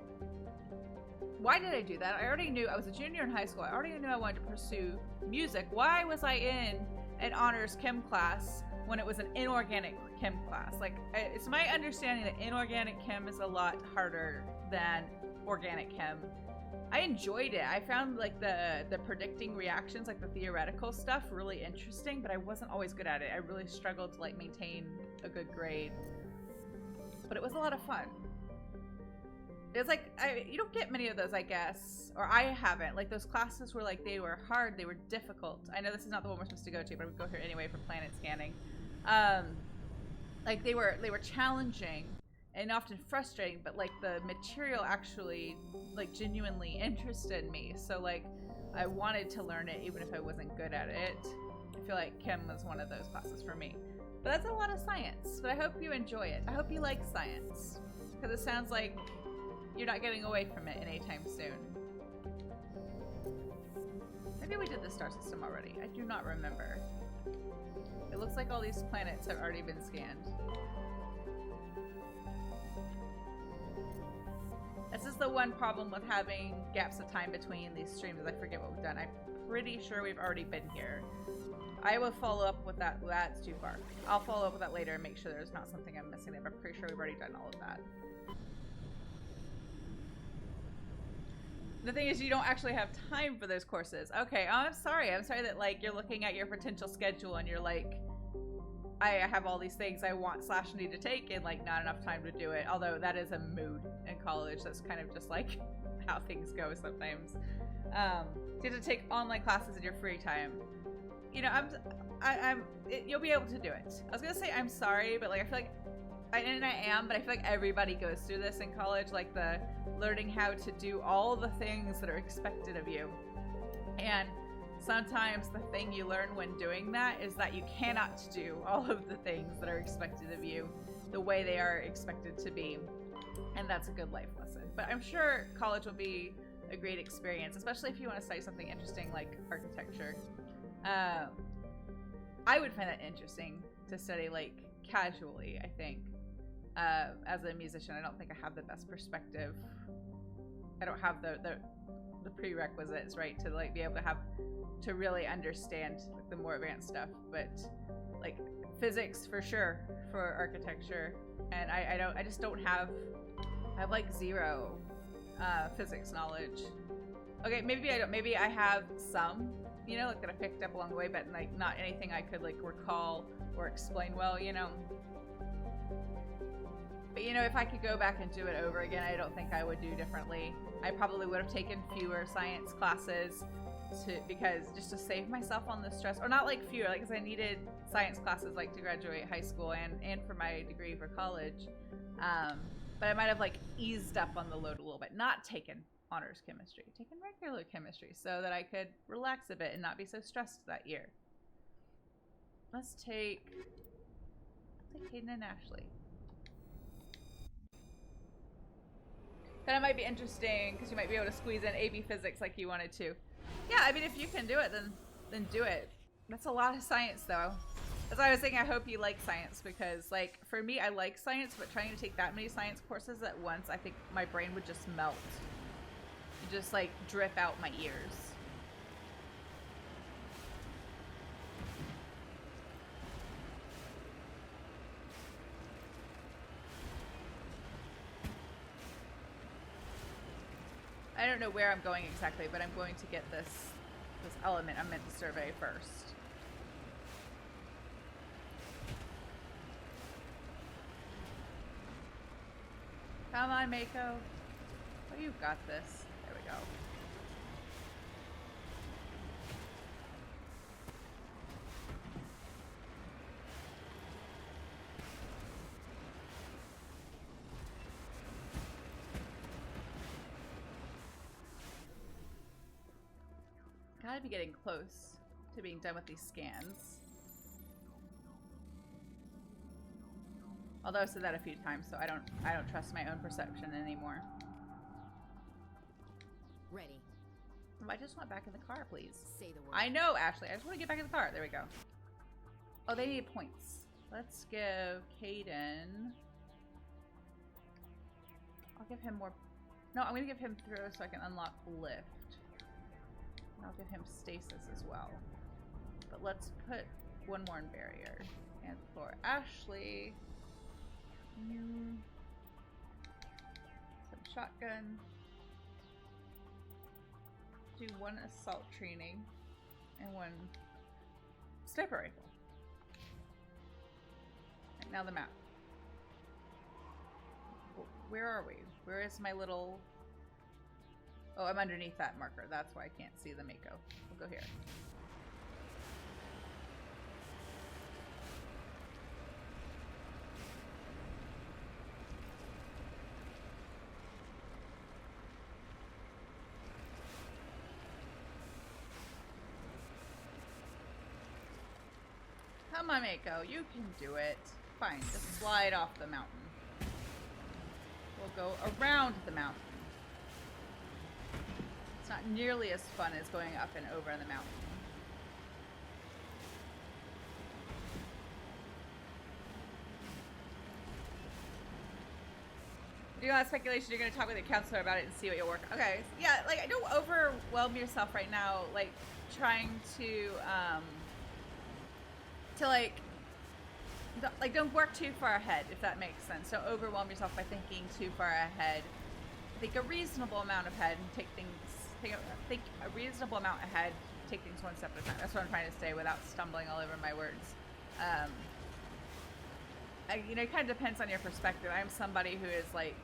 Speaker 1: why did I do that? I already knew, I was a junior in high school, I already knew I wanted to pursue music. Why was I in an honors chem class when it was an inorganic chem class? Like, it's my understanding that inorganic chem is a lot harder than organic chem. I enjoyed it. I found like the predicting reactions, like the theoretical stuff, really interesting, but I wasn't always good at it. I really struggled to like maintain a good grade. But it was a lot of fun. It was like, you don't get many of those, I guess. Or I haven't. Like those classes were like, they were hard, they were difficult. I know this is not the one we're supposed to go to, but I'm gonna go here anyway for planet scanning. Like they were challenging and often frustrating, but like the material actually like genuinely interested me. So like I wanted to learn it even if I wasn't good at it. I feel like chem was one of those classes for me. But that's a lot of science, but I hope you enjoy it. I hope you like science, because it sounds like you're not getting away from it anytime soon. Maybe we did the star system already. I do not remember. It looks like all these planets have already been scanned. This is the one problem with having gaps of time between these streams, is I forget what we've done. I'm pretty sure we've already been here. I will follow up with that. That's too far. I'll follow up with that later and make sure there's not something I'm missing there, but I'm pretty sure we've already done all of that. The thing is, you don't actually have time for those courses. Okay, oh, I'm sorry. I'm sorry that like you're looking at your potential schedule and you're like, I have all these things I want / need to take and like not enough time to do it. Although that is a mood in college. That's kind of just like how things go sometimes. You have to take online classes in your free time. You know, you'll be able to do it. I was gonna say I'm sorry, but like I feel like, and I am, but I feel like everybody goes through this in college, like the learning how to do all the things that are expected of you. And sometimes the thing you learn when doing that is that you cannot do all of the things that are expected of you the way they are expected to be. And that's a good life lesson. But I'm sure college will be a great experience, especially if you want to study something interesting like architecture. I would find that interesting to study like casually, I think. As a musician, I don't think I have the best perspective. I don't have the prerequisites, right, to like be able to really understand like, the more advanced stuff. But like physics for sure for architecture, and I just don't have. I have like zero physics knowledge. Okay, maybe I don't. Maybe I have some, you know, like that I picked up along the way, but like not anything I could like recall or explain well, you know. But you know, if I could go back and do it over again, I don't think I would do differently. I probably would have taken fewer science classes because just to save myself on the stress, or not like fewer, like because I needed science classes like to graduate high school and for my degree for college. But I might have like eased up on the load a little bit, not taken honors chemistry, taken regular chemistry so that I could relax a bit and not be so stressed that year. Let's take Hayden and Ashley. That might be interesting because you might be able to squeeze in AB physics like you wanted to. Yeah, I mean, if you can do it, then do it. That's a lot of science, though. That's why I was saying I hope you like science, because, like, for me, I like science, but trying to take that many science courses at once, I think my brain would just melt. It'd just, like, drip out my ears. I don't know where I'm going exactly, but I'm going to get this element I'm meant to survey first. Come on, Mako. Oh, you've got this. There we go. Gotta be getting close to being done with these scans. Although I've said that a few times, so I don't trust my own perception anymore.
Speaker 17: Ready.
Speaker 1: I just want back in the car, please.
Speaker 17: Say the word.
Speaker 1: I know, Ashley. I just want to get back in the car. There we go. Oh, they need points. Let's give Caden. I'll give him more. No, I'm going to give him throw so I can unlock lift. And I'll give him stasis as well. But let's put one more in barrier. And for Ashley, some shotgun. do one assault training and one sniper rifle. Right, now the map. Where are we? Where is my little... Oh, I'm underneath that marker. That's why I can't see the Mako. We'll go here. Come on, Mako. You can do it. Fine. Just slide off the mountain. We'll go around the mountain. It's not nearly as fun as going up and over the mountain. Do you want speculation? You're going to talk with your counselor about it and see what you'll work. Okay. Yeah, like, don't overwhelm yourself right now, like, trying to don't work too far ahead, if that makes sense. Don't overwhelm yourself by thinking too far ahead. Think a reasonable amount ahead and think a reasonable amount ahead, take things one step at a time. That's what I'm trying to say without stumbling all over my words. You know, it kind of depends on your perspective. I'm somebody who is like,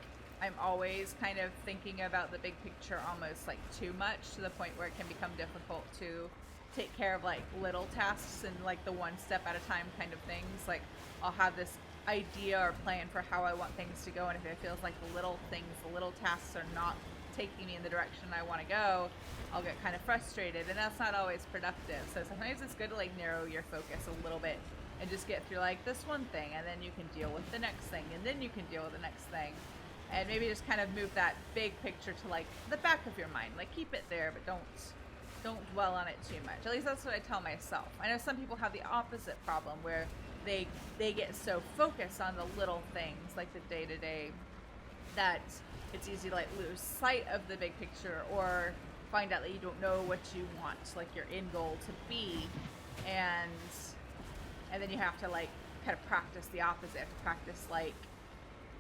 Speaker 1: I'm always kind of thinking about the big picture almost like too much, to the point where it can become difficult to take care of like little tasks and like the one step at a time kind of things. Like, I'll have this idea or plan for how I want things to go, and if it feels like the little things, the little tasks are not taking me in the direction I want to go, I'll get kind of frustrated, and that's not always productive. So sometimes it's good to like narrow your focus a little bit and just get through like this one thing, and then you can deal with the next thing, and then you can deal with the next thing, and maybe just kind of move that big picture to like the back of your mind. Like, keep it there, but don't dwell on it too much. At least that's what I tell myself. I know some people have the opposite problem, where they get so focused on the little things, like the day-to-day, that it's easy to like lose sight of the big picture, or find out that you don't know what you want, like your end goal to be, and then you have to like kind of practice the opposite. You have to practice, like,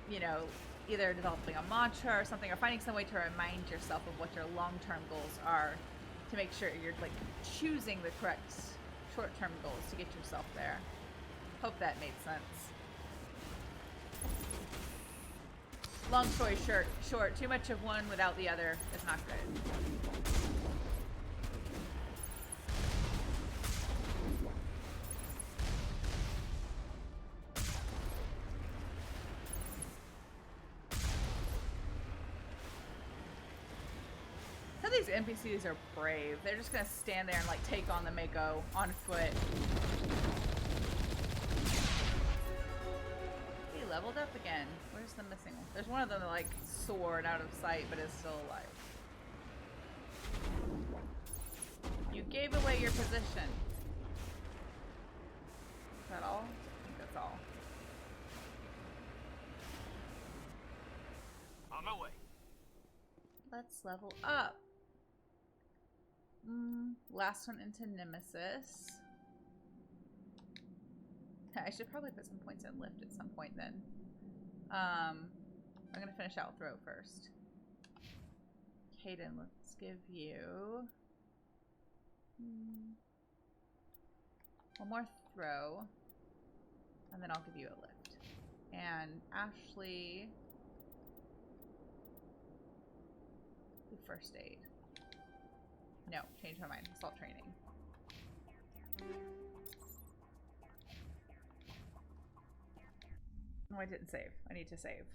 Speaker 1: you know, either developing a mantra or something, or finding some way to remind yourself of what your long-term goals are, to make sure you're like choosing the correct short-term goals to get yourself there. Hope that made sense. Long story short, too much of one without the other is not good. Some of these NPCs are brave. They're just gonna stand there and like take on the Mako on foot. He leveled up again. Where's the missing one? There's one of them that like soared out of sight but is still alive. You gave away your position. Is that all? I think that's all.
Speaker 8: On my way.
Speaker 1: Let's level up. Last one into Nemesis. I should probably put some points in lift at some point then. I'm gonna finish out throw first. Caden, let's give you one more throw, and then I'll give you a lift. And Ashley, do first aid. No, change my mind. Assault training. No, I didn't save. I need to save.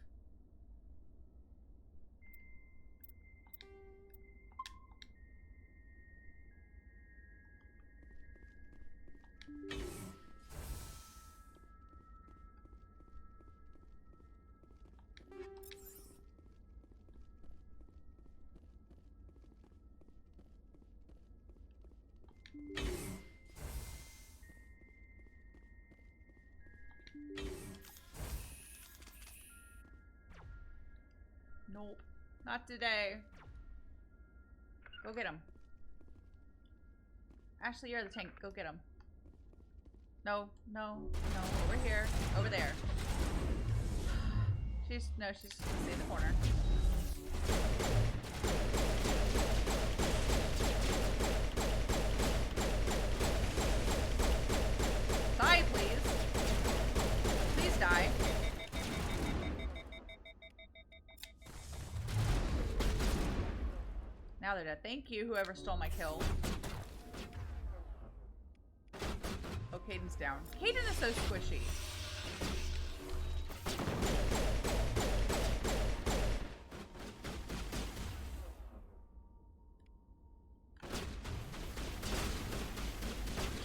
Speaker 1: Nope. Not today. Go get him. Ashley, you're the tank. Go get him. No, no, no. Over here. Over there. She's gonna stay in the corner. Now they're dead. Thank you, whoever stole my kill. Oh, Caden's down. Caden is so squishy.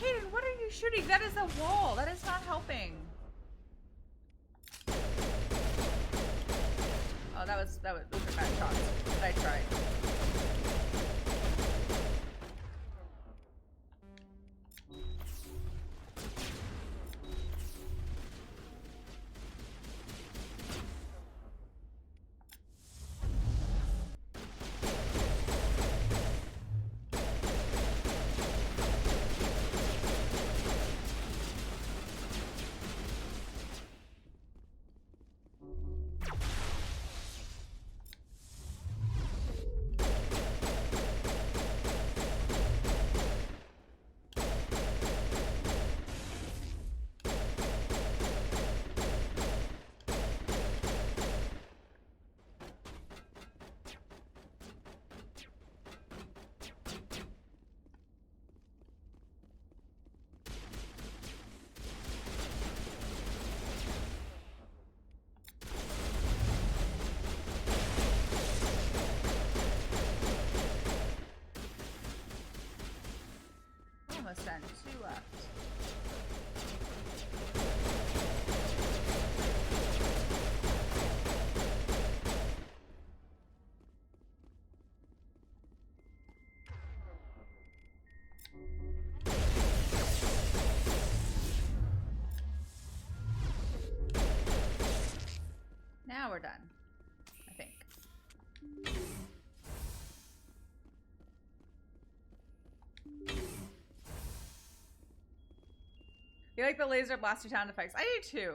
Speaker 1: Caden, what are you shooting? That is a wall. That is not helping. Oh, those are bad shots. But I tried. Almost done. 2 left. Now we're done, I think. You like the laser blaster sound effects? I do too.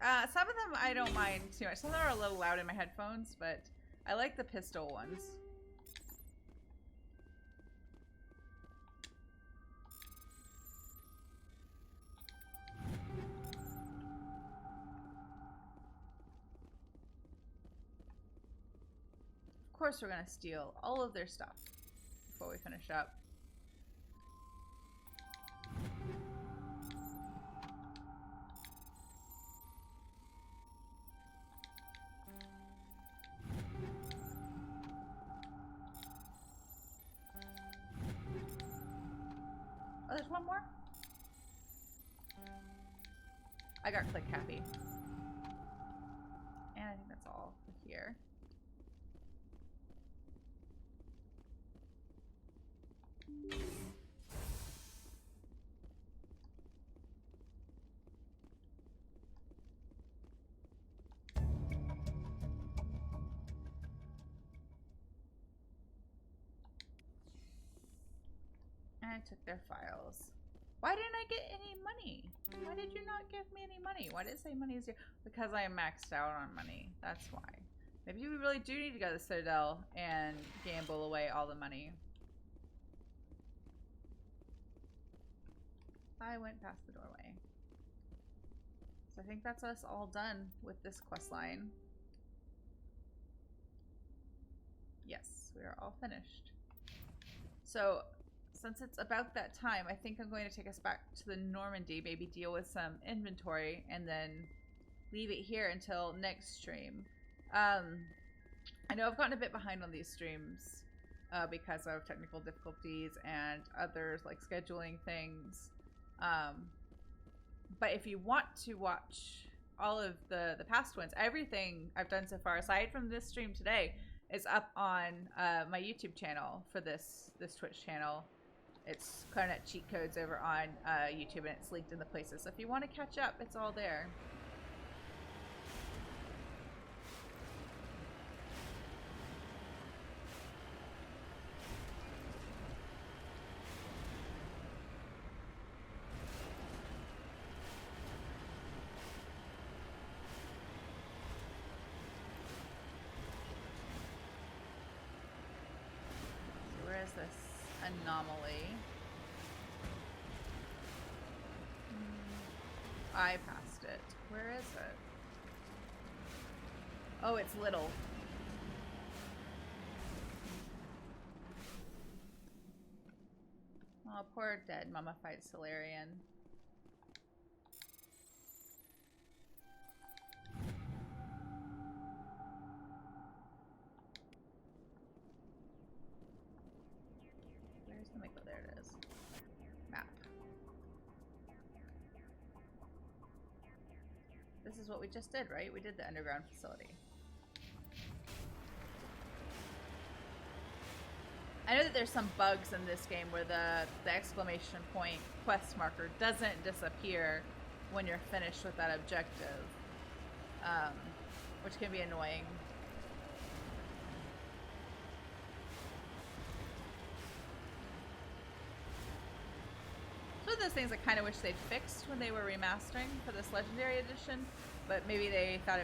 Speaker 1: Some of them I don't mind too much. Some of them are a little loud in my headphones, but I like the pistol ones. Of course we're gonna steal all of their stuff before we finish up. Oh, there's one more? I got click happy. And I think that's all for here. I took their files. Why didn't I get any money? Why did you not give me any money? Why did it say money is here? Because I am maxed out on money. That's why. Maybe we really do need to go to the Citadel and gamble away all the money. I went past the doorway. So I think that's us all done with this quest line. Yes, we are all finished. So since it's about that time, I think I'm going to take us back to the Normandy, maybe deal with some inventory, and then leave it here until next stream. I know I've gotten a bit behind on these streams because of technical difficulties and others like scheduling things. But if you want to watch all of the past ones, everything I've done so far, aside from this stream today, is up on my YouTube channel for this Twitch channel. It's Clarinet Cheat Codes over on YouTube, and it's linked in the places. So if you want to catch up, it's all there. So where is this anomaly? I passed it. Where is it? Oh, it's little. poor dead mummified Solarian. Where's the Mako? There it is. Map. This is what we just did, right? We did the underground facility. I know that there's some bugs in this game where the exclamation point quest marker doesn't disappear when you're finished with that objective, which can be annoying. It's one of those things I kind of wish they'd fixed when they were remastering for this Legendary Edition, but maybe they thought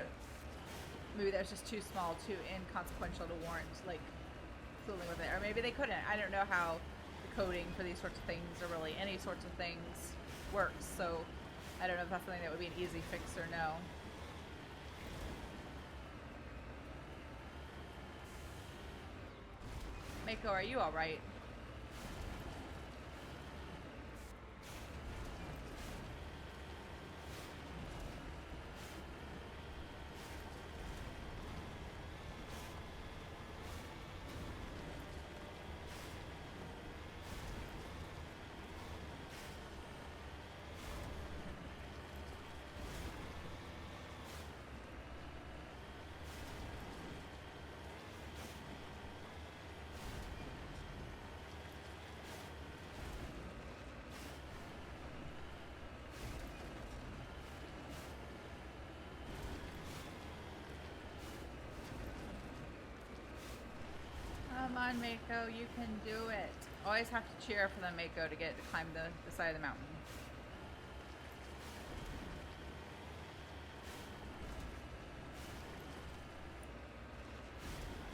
Speaker 1: maybe that was just too small, too inconsequential to warrant, like, fooling with it. Or maybe they couldn't. I don't know how the coding for these sorts of things, or really any sorts of things, works, so I don't know if that's something that would be an easy fix or no. Mako, are you alright? Come on, Mako, you can do it. Always have to cheer for the Mako to get to climb the side of the mountain.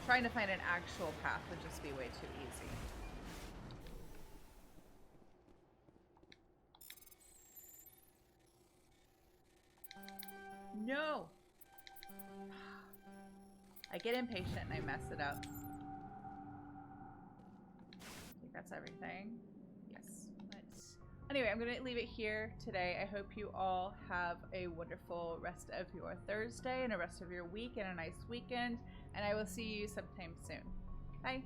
Speaker 1: Trying to find an actual path would just be way too easy. No! I get impatient and I mess it up. That's everything. Yes. Let's... Anyway, I'm going to leave it here today. I hope you all have a wonderful rest of your Thursday and a rest of your week and a nice weekend. And I will see you sometime soon. Bye.